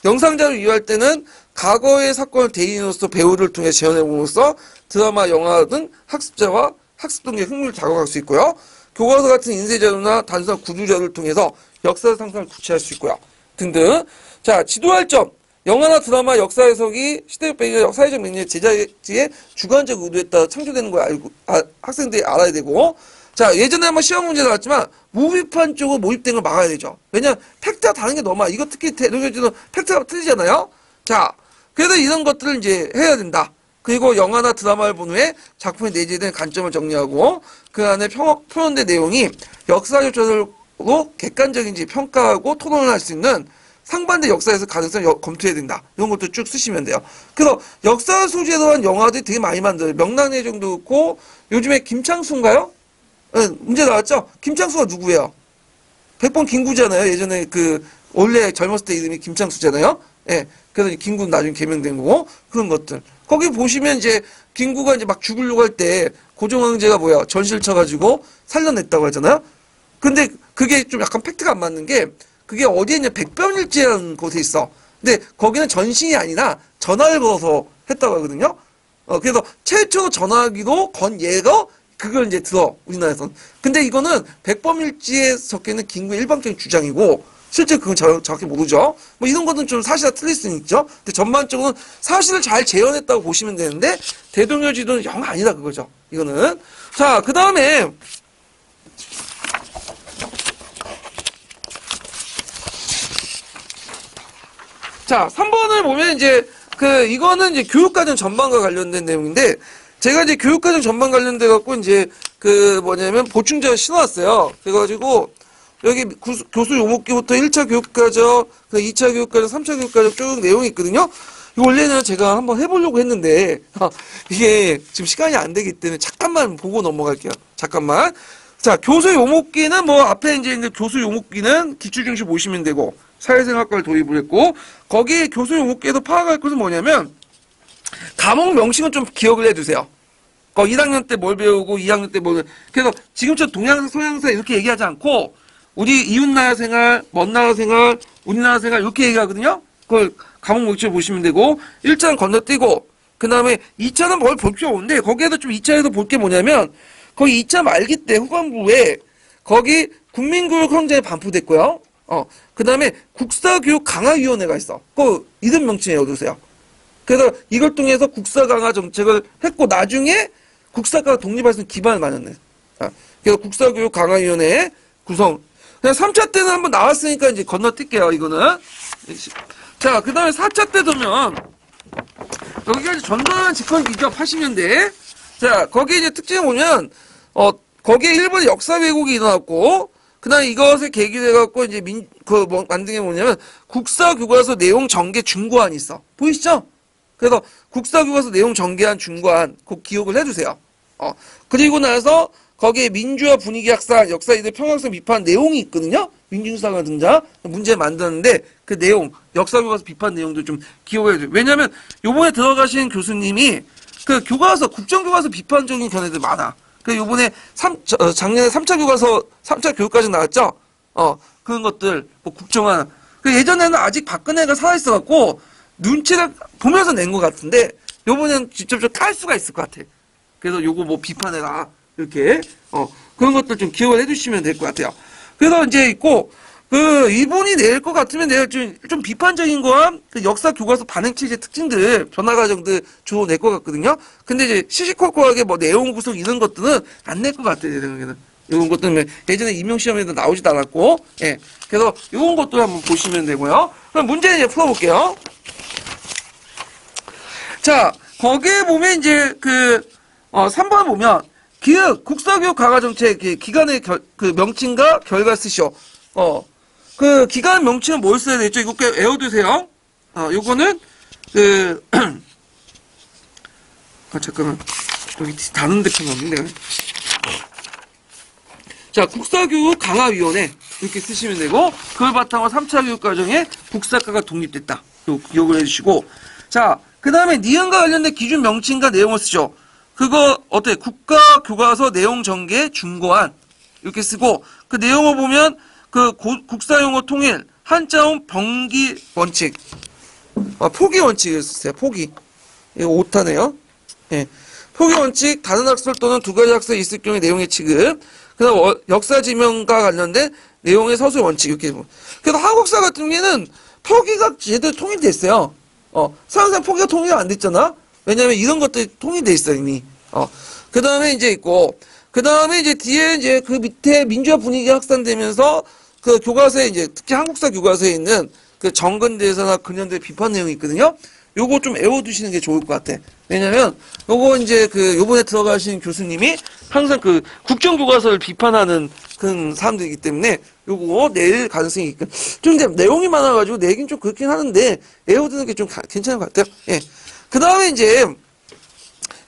영상 자료 이용할 때는 과거의 사건을 대인으로서 배우를 통해 재현해봄으로써 드라마, 영화 등 학습자와 학습 동기의 흥미를 자극할 수 있고요. 교과서 같은 인쇄 자료나 단순한 구두 자료를 통해서 역사 상상을 구체할 수 있고요. 등등. 자, 지도할 점. 영화나 드라마 역사 해석이 시대적 배경이나 사회적 맥락의 제작지의 주관적 의도에 따라 창조되는 걸 학생들이 알아야 되고. 자, 예전에 한번 시험 문제 나왔지만 무비판 쪽으로 모집된 걸 막아야 되죠. 왜냐면 팩트가 다른 게 너무 많아. 이거 특히 대동요지는 팩트가 틀리잖아요. 자, 그래서 이런 것들을 이제 해야 된다. 그리고 영화나 드라마를 본 후에 작품에 내재된 관점을 정리하고 그 안에 표현된 내용이 역사적 저널로 객관적인지 평가하고 토론을 할 수 있는 상반된 역사에서 가능성을 검토해야 된다. 이런 것도 쭉 쓰시면 돼요. 그래서 역사 소재로 한 영화들이 되게 많이 만들어요. 명랑내정도 있고 요즘에 김창수인가요? 네, 문제 나왔죠? 김창수가 누구예요? 백번 김구잖아요. 예전에 원래 젊었을 때 이름이 김창수잖아요. 예. 그래서 김구 나중에 개명된 거고 그런 것들. 거기 보시면 이제 김구가 이제 막 죽으려고 할 때 고종황제가 전시를 쳐가지고 살려냈다고 하잖아요. 근데 그게 좀 약간 팩트가 안 맞는 게 그게 어디에 있냐 백변일지라는 곳에 있어. 근데 거기는 전신이 아니라 전화를 걸어서 했다고 하거든요. 그래서 최초 전화기로 건 얘가 그걸 이제 들어 우리나라에서는. 근데 이거는 백범일지에 적혀있는 김구의 일방적인 주장이고 실제 그건 정확히 모르죠. 뭐 이런 것은 좀 사실과 틀릴 수는 있죠. 근데 전반적으로는 사실을 잘 재현했다고 보시면 되는데 대동요 지도는 영 아니다 그거죠. 이거는. 자, 그 다음에 자, 3번을 보면 이제 이거는 이제 교육과정 전반과 관련된 내용인데 제가 이제 교육과정 전반 관련돼 갖고 이제 보충자료 실어왔어요. 그래가지고 여기 교수 요목기부터 1차 교육과정, 2차 교육과정, 3차 교육과정 쭉 내용이 있거든요. 이거 원래는 제가 한번 해보려고 했는데 이게 지금 시간이 안 되기 때문에 잠깐만 보고 넘어갈게요. 잠깐만. 자, 교수 요목기는 앞에 이제 교수 요목기는 기출중심 보시면 되고 사회생활과를 도입을 했고 거기에 교수 요목기에서 파악할 것은 뭐냐면 과목 명칭은 좀 기억을 해두세요. 1학년 때 뭘 배우고 2학년 때 뭘 그래서 지금처럼 동양사 서양사 이렇게 얘기하지 않고 우리 이웃나라 생활, 먼나라 생활, 우리나라 생활 이렇게 얘기하거든요. 그걸 과목 명칭을 보시면 되고 1차는 건너뛰고 그 다음에 2차는 뭘 볼 필요 없는데 거기에도 좀 2차에서 볼 게 뭐냐면 거기 2차 말기 때 후반부에 거기 국민교육 헌재에 반포됐고요. 그 다음에 국사교육 강화위원회가 있어. 그 이름 명칭 외워두세요. 그래서 이걸 통해서 국사 강화 정책을 했고 나중에 국사과가 독립할 수 있는 기반을 마련해. 그래서 국사교육 강화위원회 구성. 그냥 3차 때는 한번 나왔으니까 이제 건너뛸게요, 이거는. 자, 그 다음에 4차 때 보면, 여기가 이제 전두환 집권기죠, 80년대. 자, 거기에 이제 특징을 보면, 거기에 일본의 역사 왜곡이 일어났고, 그 다음에 이것에 계기로 해갖고, 이제 만든 게 뭐냐면, 국사교과서 내용 전개 중고안이 있어. 보이시죠? 그래서 국사교과서 내용 전개한 중고안, 꼭 기억을 해주세요. 그리고 나서, 거기에 민주화 분위기 학상, 역사 이들 평형성 비판 내용이 있거든요. 민중사가 등장 문제 만드는데 그 내용, 역사교과서 비판 내용도 좀 기억해야 돼요. 왜냐하면 요번에 들어가신 교수님이 그 교과서, 국정교과서 비판적인 견해들 많아. 그 요번에 작년에 3차 교과서, 3차 교육과정 나왔죠. 그런 것들 뭐 국정화. 그 예전에는 아직 박근혜가 살아있어갖고 눈치를 보면서 낸 것 같은데 요번에는 직접적으로 탈 수가 있을 것 같아. 그래서 요거 뭐 비판해라. 이렇게, 그런 것들 좀 기억을 해주시면 될 것 같아요. 그래서 이제 있고, 이분이 낼 것 같으면 내가 좀 비판적인 거와 그 역사 교과서 반응 체제 특징들, 변화 과정들 주로 낼 것 같거든요. 근데 이제 시시콜콜하게 뭐 내용 구성 이런 것들은 안 낼 것 같아요, 제 생각에는. 이런 것들은 예전에 임용시험에도 나오지도 않았고, 예. 그래서 이런 것도 한번 보시면 되고요. 그럼 문제 이제 풀어볼게요. 자, 거기에 보면 이제 3번 보면, 기획, 국사교육 강화정책, 기간의 그 명칭과 결과 쓰시오. 그 기간 명칭은 뭘 써야 되죠? 이거 꽤 외워두세요. 요거는, 잠깐만. 여기 다른 데 펴놨는데. 자, 국사교육 강화위원회. 이렇게 쓰시면 되고, 그걸 바탕으로 3차 교육과정에 국사과가 독립됐다. 기억을 해주시고. 자, 그 다음에 니은과 관련된 기준 명칭과 내용을 쓰죠. 그거 어때? 국가 교과서 내용 전개 중고안 이렇게 쓰고 그 내용을 보면 그 국사용어 통일 한자음 병기 원칙 포기 원칙을 쓰세요. 포기 이거 오타네요. 예, 포기 원칙 다른 학설 또는 두 가지 학설이 있을 경우에 내용의 취급 그다음 역사 지명과 관련된 내용의 서술 원칙 이렇게 그래서 한국사 같은 경우에는 포기가 제대로 통일됐어요. 사실상 포기가 통일이 안 됐잖아. 왜냐면 이런 것들이 통일돼 있어 이미. 그 다음에 이제 있고, 그 다음에 이제 뒤에 이제 그 밑에 민주화 분위기 확산되면서 그 교과서에 이제 특히 한국사 교과서에 있는 그 정근대사나 근현대 비판 내용이 있거든요. 요거 좀 외워두시는 게 좋을 것 같아. 왜냐면 요거 이제 요번에 들어가신 교수님이 항상 그 국정교과서를 비판하는 그런 사람들이기 때문에 요거 낼 가능성이 있고 좀 이제 내용이 많아가지고 내긴 좀 그렇긴 하는데 외워두는 게 좀 괜찮은 것 같아요. 예. 그 다음에 이제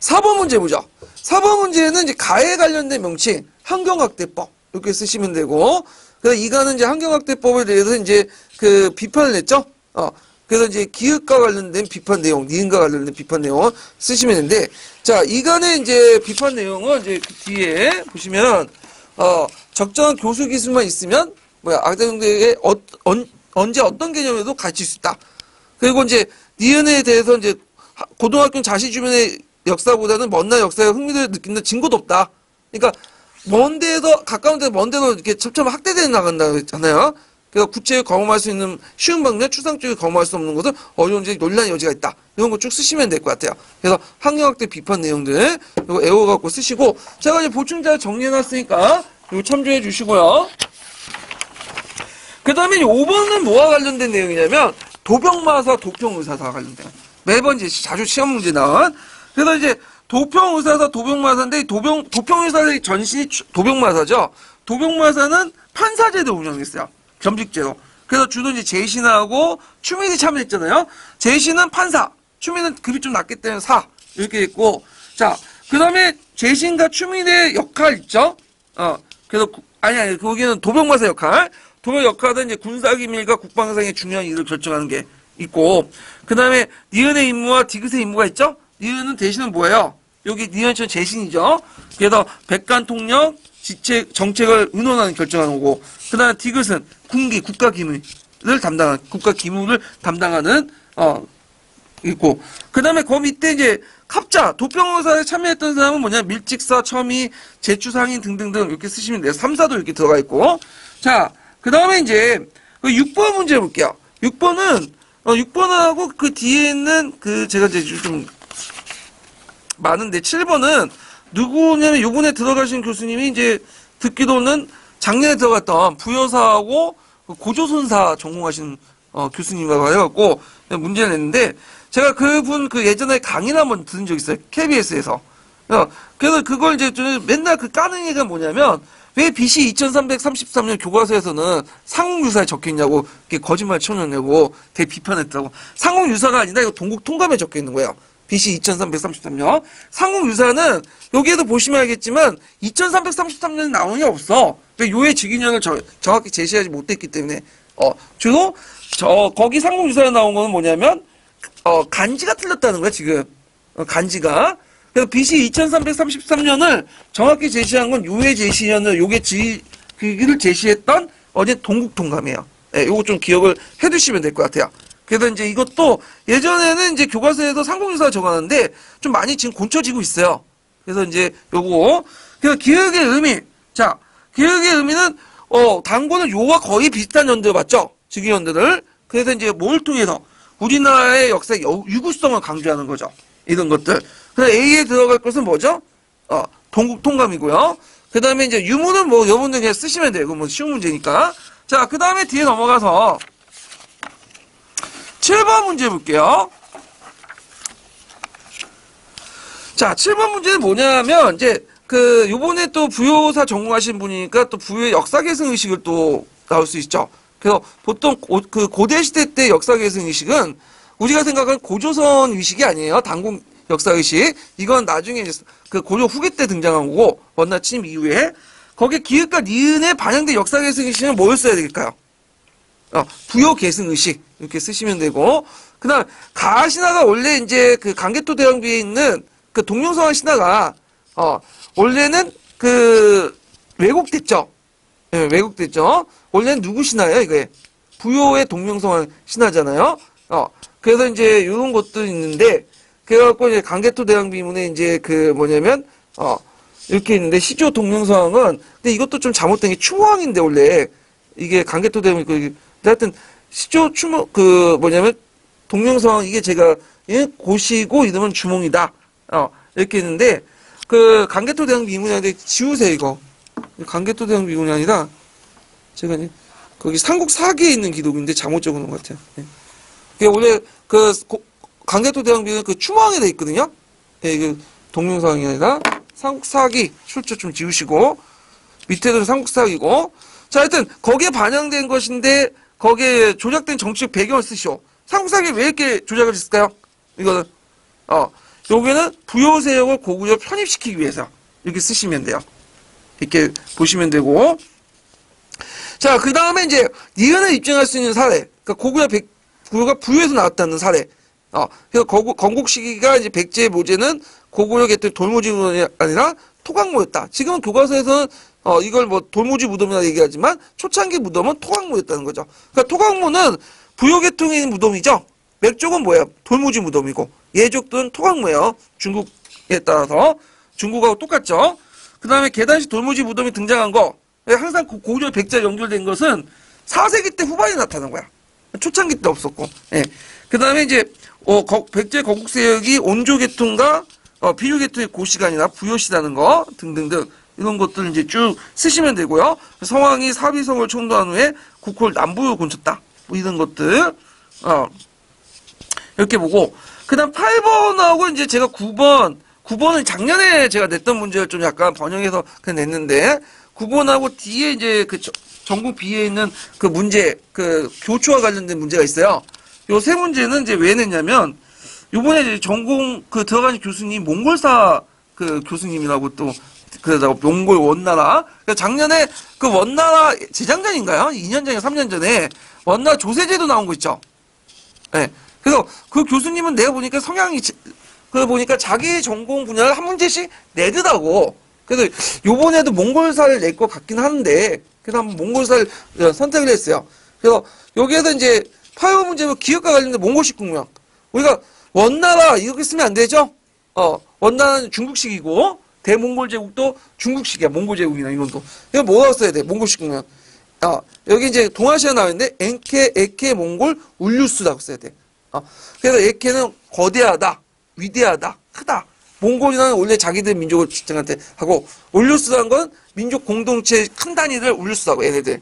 4번 문제 보죠. 4번 문제는 이제 가해 관련된 명칭, 환경학대법. 이렇게 쓰시면 되고, 그래서 이가는 이제 환경학대법에 대해서 이제 그 비판을 냈죠? 그래서 이제 기획과 관련된 비판 내용, 니은과 관련된 비판 내용 쓰시면 되는데, 자, 이간의 이제 비판 내용은 이제 그 뒤에 보시면, 적정한 교수 기술만 있으면, 악대정대에 언제 어떤 개념에도 가르칠 수 있다. 그리고 이제 니은에 대해서 이제 고등학교 자신 주변의 역사보다는 먼 나라 역사에 흥미를 느끼는 증거도 없다. 그러니까 먼 데에서 가까운 데서 먼 데로 이렇게 첩첩 확대되어 나간다고 했잖아요. 그래서 구체를 검험할 수 있는 쉬운 방면, 추상적으로 검험할 수 없는 것은 어려운지 논란의 여지가 있다. 이런 거 쭉 쓰시면 될 것 같아요. 그래서 환경학대 비판 내용들 이거 애워갖고 쓰시고 제가 이제 보충자를 정리해놨으니까 이거 참조해 주시고요. 그 다음에 5번은 뭐와 관련된 내용이냐면 도병마사, 도평의사사 관련된 매번 이제 자주 시험 문제 나온 그래서 이제 도평의사사, 도병마사인데 도평의사의 전신이 도병마사죠. 도병마사는 판사제도 운영했어요. 겸직제로. 그래서 주로 이제 제신하고 추민이 참여했잖아요. 제신은 판사, 추민은 급이 좀 낮기 때문에 사 이렇게 있고 자 그 다음에 제신과 추민의 역할 있죠. 그래서 아니 거기는 도병마사 역할. 도병 역할은 이제 군사기밀과 국방상의 중요한 일을 결정하는 게 있고 그 다음에 니은의 임무와 디귿의 임무가 있죠. 니은은 대신은 뭐예요? 여기 니은처럼 제신이죠. 그래서 백관 통역, 정책을 의논하는 결정하는 거고 그 다음에 디귿은 군기, 국가기밀을 담당하는 있고 그 다음에 그 밑에 이제 합자, 도평호사에 참여했던 사람은 뭐냐, 밀직사, 첨의, 제추상인 등등등 이렇게 쓰시면 돼요. 3, 4도 이렇게 들어가 있고. 자, 그 다음에 이제 6번 문제 볼게요. 6번은 6번하고 그 뒤에 있는 제가 이제 좀 많은데 7번은 누구냐면 요번에 들어가신 교수님이 이제 듣기로는 작년에 들어갔던 부여사하고 고조선사 전공하신 교수님이라고 해갖고 문제를 냈는데 제가 그분 예전에 강의를 한번 들은 적 있어요. KBS에서. 그래서 그걸 이제 좀 맨날 까는 얘기가 뭐냐면 왜 BC 2333년 교과서에서는 상국유사에 적혀있냐고 이렇게 거짓말 쳐내고 되게 비판했다고. 상국유사가 아니라 이거 동국통감에 적혀있는 거예요. BC 2333년. 상국유사는 여기에도 보시면 알겠지만 2333년에 나오는 게 없어. 요의 직인년을 정확히 제시하지 못했기 때문에 주로 거기 상국유사에 나온 거는 뭐냐면 간지가 틀렸다는 거야 지금. 간지가. 그래서 BC 2333년을 정확히 제시한 건 요의 제시년을 그를 제시했던 어제 동국통감이에요. 예, 요거 좀 기억을 해두시면 될 것 같아요. 그래서 이제 이것도 예전에는 이제 교과서에서 상국유사 적어놨는데 좀 많이 지금 곤쳐지고 있어요. 그래서 이제 요거 그래서 기억의 의미. 자, 기억의 의미는 단고는 요와 거의 비슷한 연들 맞죠? 직위연들을. 그래서 이제 뭘 통해서 우리나라의 역사의 유구성을 강조하는 거죠. 이런 것들. 그래서 A에 들어갈 것은 뭐죠? 동국통감이고요. 그 다음에 이제 유무는 뭐 여러분들 그냥 쓰시면 돼요. 이거 뭐 쉬운 문제니까. 자, 그 다음에 뒤에 넘어가서 7번 문제 볼게요. 자, 7번 문제는 뭐냐면 이제 요번에 또 부여사 전공하신 분이니까 또 부여의 역사계승 의식을 또 나올 수 있죠. 그래서 보통 고대시대 때 역사계승 의식은 우리가 생각하는 고조선 의식이 아니에요. 단국 역사의식. 이건 나중에 고려 후기 때 등장한 거고, 원나 침입 이후에. 거기에 기읍과 니은에 반영된 역사계승 의식은 뭘 써야 될까요? 부여계승 의식. 이렇게 쓰시면 되고. 그 다음, 가신화가 원래 이제 강개토 대왕비에 있는 동명성화 신화가, 원래는 왜곡됐죠. 예, 왜곡됐죠. 원래는 누구 신화예요, 이게? 부여의 동명성화 신화잖아요. 그래서 이제 요런 것도 있는데, 그래갖고 이제 강개토 대왕비문에 이제 뭐냐면 이렇게 있는데 시조 동명서왕은 근데 이것도 좀 잘못된 게 추모왕인데 원래 이게 강개토 대왕비 하여튼 시조 추모 뭐냐면 동명서왕 이게 제가 고시고 이름은 주몽이다 이렇게 있는데 강개토 대왕비문이 아닌데 지우세요 이거 강개토 대왕비문이 아니라 제가 거기 삼국 사기에 있는 기록인데 잘못 적어놓은 것 같아요. 그게 원래 강개토 대왕비는 추모왕에 돼 있거든요. 예, 동명상이 아니라 삼국사기 출처 좀 지우시고 밑에도 삼국사기고 자 하여튼 거기에 반영된 것인데 거기에 조작된 정치적 배경을 쓰시오. 삼국사기 왜 이렇게 조작을 했을까요? 이거는 여기는 부여세력을 고구려 편입시키기 위해서 이렇게 쓰시면 돼요. 이렇게 보시면 되고 자 그 다음에 이제 니은을 입증할 수 있는 사례 그러니까 고구려가 부여에서 나왔다는 사례 그래서 건국 시기가 이제 백제 모제는 고구려 개토 돌무지 무덤이 아니라 토강모였다. 지금은 교과서에서는 이걸 뭐 돌무지 무덤이라 얘기하지만 초창기 무덤은 토강모였다는 거죠. 그러니까 토강모는 부여 계통에 있는 무덤이죠. 맥족은 뭐예요? 돌무지 무덤이고 예족들은 토강모예요. 중국에 따라서 중국하고 똑같죠. 그 다음에 계단식 돌무지 무덤이 등장한 거 항상 고구려 백제 연결된 것은 4세기 때 후반에 나타난 거야. 초창기 때 없었고. 예. 그 다음에 이제 백제 건국 세력이 온조 계통과 비유 계통의 고시간이나 부여시라는 거 등등등 이런 것들 이제 쭉 쓰시면 되고요. 성왕이 사비성을 총도한 후에 국호를 남부로 곤쳤다. 뭐 이런 것들 이렇게 보고 그다음 8번하고 이제 제가 9번은 작년에 제가 냈던 문제를 좀 약간 번역해서 그냥 냈는데 9번하고 뒤에 이제 전국 B에 있는 문제 교초와 관련된 문제가 있어요. 요 세 문제는 이제 왜 냈냐면, 요번에 이제 전공, 들어가신 교수님, 몽골사 교수님이라고 또, 그러다가 몽골 원나라. 그러니까 작년에 원나라, 재작년인가요? 2년 전에, 3년 전에, 원나라 조세제도 나온 거 있죠? 예. 네. 그래서 교수님은 내가 보니까 성향이, 보니까 자기 전공 분야를 한 문제씩 내더라고. 그래서 요번에도 몽골사를 낼 것 같긴 하는데, 그래서 한번 몽골사를 선택을 했어요. 그래서 여기에서 이제, 8번 문제는 기억과 관련된 몽골식 국명. 우리가 원나라 이렇게 쓰면 안 되죠? 원나라는 중국식이고, 대몽골 제국도 중국식이야. 몽골 제국이나 이건 또. 이거 뭐라고 써야 돼? 몽골식이면. 여기 이제 동아시아 나와있는데, 엔케, 에케, 몽골, 울루스라고 써야 돼. 그래서 에케는 거대하다, 위대하다, 크다. 몽골이라는 원래 자기들 민족을 주장한테 하고, 울루스라는 건 민족 공동체 큰 단위를 울루스라고 얘네들.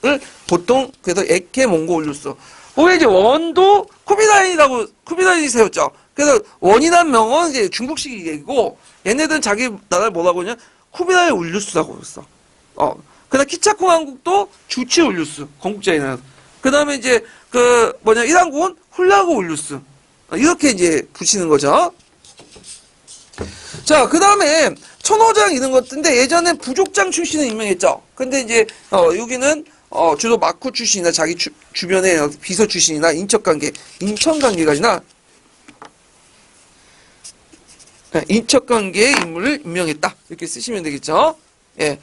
을 보통, 그래서 에케, 몽골, 울루스. 거기 이제 원도 쿠비라인이 세웠죠. 그래서 원이란 명은 이제 중국식 얘기고, 얘네들은 자기 나라를 뭐라고 하냐? 쿠비라이 울루스라고 했어. 그다음 키차쿠 왕국도 주치 울루스, 건국자이나. 그 다음에 이제, 이란국은 훌라고 울루스. 이렇게 이제 붙이는 거죠. 자, 그 다음에, 천호장 이런 것인데, 예전에 부족장 출신을 임명했죠. 근데 이제, 여기는, 주로 마쿠 출신이나 자기 주변에 비서 출신이나 인천관계까지나, 인척관계의 인물을 임명했다. 이렇게 쓰시면 되겠죠. 예.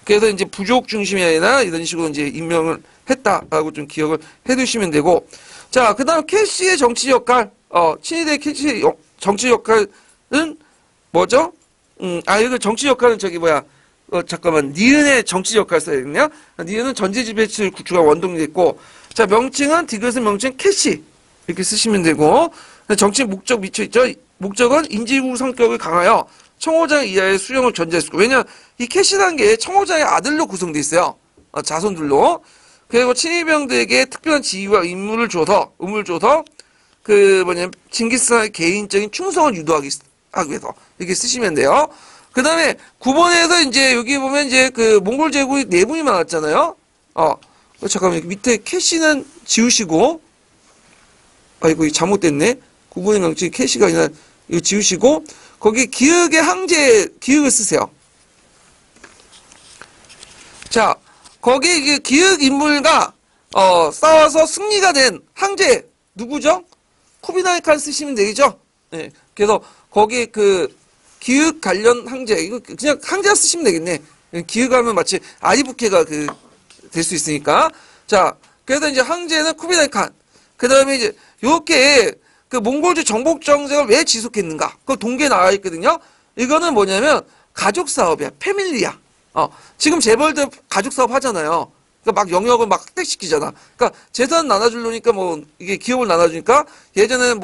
그래서 이제 부족 중심이 아니라 이런 식으로 이제 임명을 했다라고 좀 기억을 해 두시면 되고. 자, 그 다음 캐시의 정치 역할, 친위대 캐시의 정치 역할은 뭐죠? 이거 정치 역할은 잠깐만. 니은의 정치 역할 써야겠네요. 니은은 전제 지배체를 구축한 원동이 됐고, 자, 명칭은, 디귿은 명칭 캐시. 이렇게 쓰시면 되고, 정치 목적 미쳐 있죠? 목적은 인지구 성격을 강하여 청호장 이하의 수령을 전제했고, 왜냐, 이 캐시라는 게 청호장의 아들로 구성되어 있어요. 자손들로. 그리고 친위병들에게 특별한 지위와 임무를 줘서, 징기스칸의 개인적인 충성을 유도하기 위해서. 이렇게 쓰시면 돼요. 그 다음에 9번에서 이제 여기 보면 이제 몽골 제국이 4분이 많았잖아요. 잠깐만, 밑에 캐시는 지우시고, 이거 잘못됐네. 9번의 명칭 캐시가 아니라 이거 지우시고, 거기 기역의 항제, 기역을 쓰세요. 자, 거기 이게 기역 인물과, 싸워서 승리가 된 항제, 누구죠? 쿠비나이 칸 쓰시면 되겠죠? 네. 그래서 거기 기역 관련 항제, 이거 그냥 항제 쓰시면 되겠네. 기역하면 마치 아리부케가 될 수 있으니까. 자, 그래서 이제 항제는 쿠비나이 칸. 그 다음에 이제, 요렇게, 몽골주 정복 정책을 왜 지속했는가? 그 동계에 나와 있거든요? 이거는 뭐냐면, 가족 사업이야. 패밀리야. 지금 재벌들 가족 사업 하잖아요. 그러니까 막 영역을 막 획득시키잖아. 그러니까 재산 나눠주려니까 이게 기업을 나눠주니까 예전에는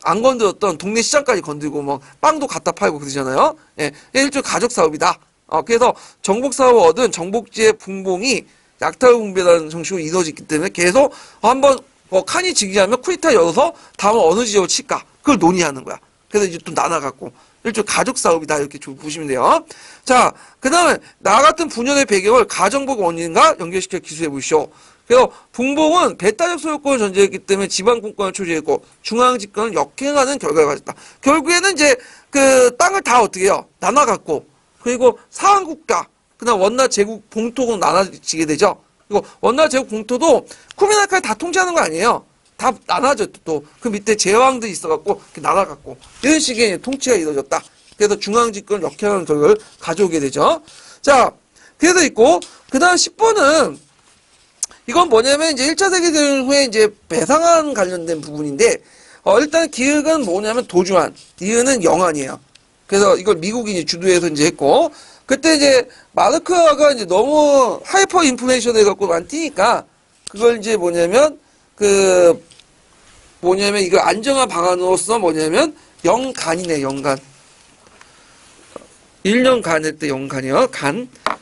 안 건드렸던 동네 시장까지 건들고 빵도 갖다 팔고 그러잖아요. 예. 일종의 가족 사업이다. 그래서 정복 사업을 얻은 정복지의 분봉이 약탈분배라는 정식으로 이루어졌기 때문에 계속 한번 칸이 즉위하면 쿠데타 열어서 다음은 어느 지역을 칠까? 그걸 논의하는 거야. 그래서 이제 또 나눠갖고. 일종의 가족 사업이다. 이렇게 보시면 돼요. 자, 그 다음에 나 같은 분열의 배경을 가정복 원인과 연결시켜 기술해 보시오. 그래서 분봉은 배타적 소유권을 전제했기 때문에 지방분권을 초지했고 중앙집권을 역행하는 결과를 가졌다. 결국에는 이제 땅을 다 어떻게 해요? 나눠갖고 그리고 사한국가 그다음 원나 제국 봉토로 나눠지게 되죠. 그리고 원나 제국 봉토도 쿠미나카를 다 통치하는 거 아니에요. 다 나눠져 또 그 밑에 제왕들이 있어갖고 나눠갖고 이런 식의 통치가 이루어졌다. 그래서 중앙집권을 역행하는 결과를 가져오게 되죠. 자, 그래서 있고 그 다음 10번은 이건 뭐냐면 이제 1차 세계대전 후에 이제 배상안 관련된 부분인데 일단 기획은 뭐냐면 도주안, 니은은 영안이에요. 그래서 이걸 미국이 이제 주도해서 이제 했고 그때 이제 마르크가 이제 너무 하이퍼 인플레이션 해갖고 많이 뛰니까 그걸 이제 뭐냐면 이거 안정화 방안으로서 뭐냐면 영간이네, 영간. 1년 간일 때 영간이요.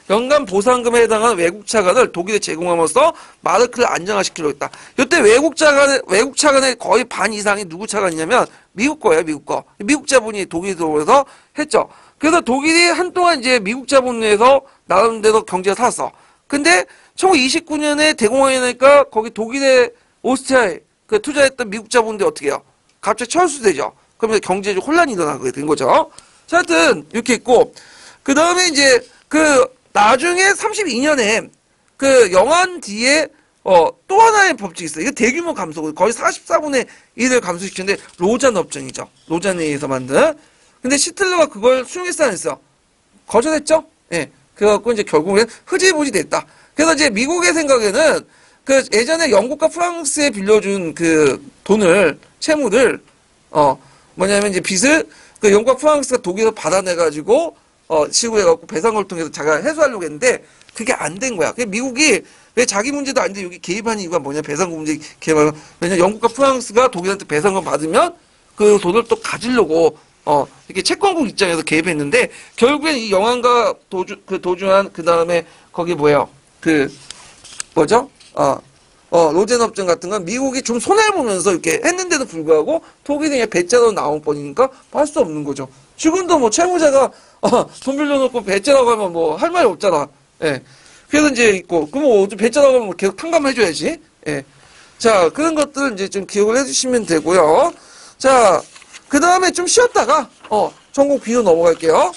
연간 보상금에 해당하는 외국 차관을 독일에 제공함으로써 마르크를 안정화시키려고 했다. 이때 외국 차관의 거의 반 이상이 누구 차관이냐면 미국 거예요, 미국 거. 미국 자본이 독일에 들어오면서 했죠. 그래서 독일이 한동안 이제 미국 자본에서 나름대로 경제가 살았어. 근데 1929년에 대공황이 나니까 거기 독일에 오스트리아에 투자했던 미국 자본들이 어떻게 해요? 갑자기 철수되죠. 그러면 경제적 혼란이 일어나게 된 거죠. 자, 하여튼 이렇게 있고 그 다음에 이제 나중에 32년에 영한 뒤에 또 하나의 법칙이 있어요. 이거 대규모 감소, 거의 44분의 1을 감소시켰는데 로잔 협정이죠. 로잔에 의해서 만든. 근데 시틀러가 그걸 수용했어 안 했어? 거절했죠? 예. 그래갖고 이제 결국엔 흐지부지 됐다. 그래서 이제 미국의 생각에는 예전에 영국과 프랑스에 빌려준 돈을 채무를 뭐냐면 이제 빚을 그 영국과 프랑스가 독일에서 받아내가지고 시구해갖고 배상을 통해서 자기가 해소하려고 했는데 그게 안 된 거야. 그 미국이 왜 자기 문제도 아닌데 여기 개입한 이유가 뭐냐? 배상금 문제 개입하면 왜냐면 영국과 프랑스가 독일한테 배상금 받으면 그 돈을 또 가지려고 이렇게 채권국 입장에서 개입했는데 결국엔 이 영한과 도주한 그 다음에 거기 뭐예요? 그 뭐죠? 로젠업전 같은 건 미국이 좀 손해를 보면서 이렇게 했는데도 불구하고 독일이 그냥 배째로 나온 뻔이니까 할 수 없는 거죠. 지금도 뭐 채무자가 돈 빌려놓고 배째라고 하면 뭐 할 말이 없잖아. 예. 그래서 이제 있고 그럼 뭐 배째라고 하면 계속 탕감해줘야지. 예. 자 그런 것들 이제 좀 기억을 해주시면 되고요. 자 그 다음에 좀 쉬었다가 전국 비로 넘어갈게요.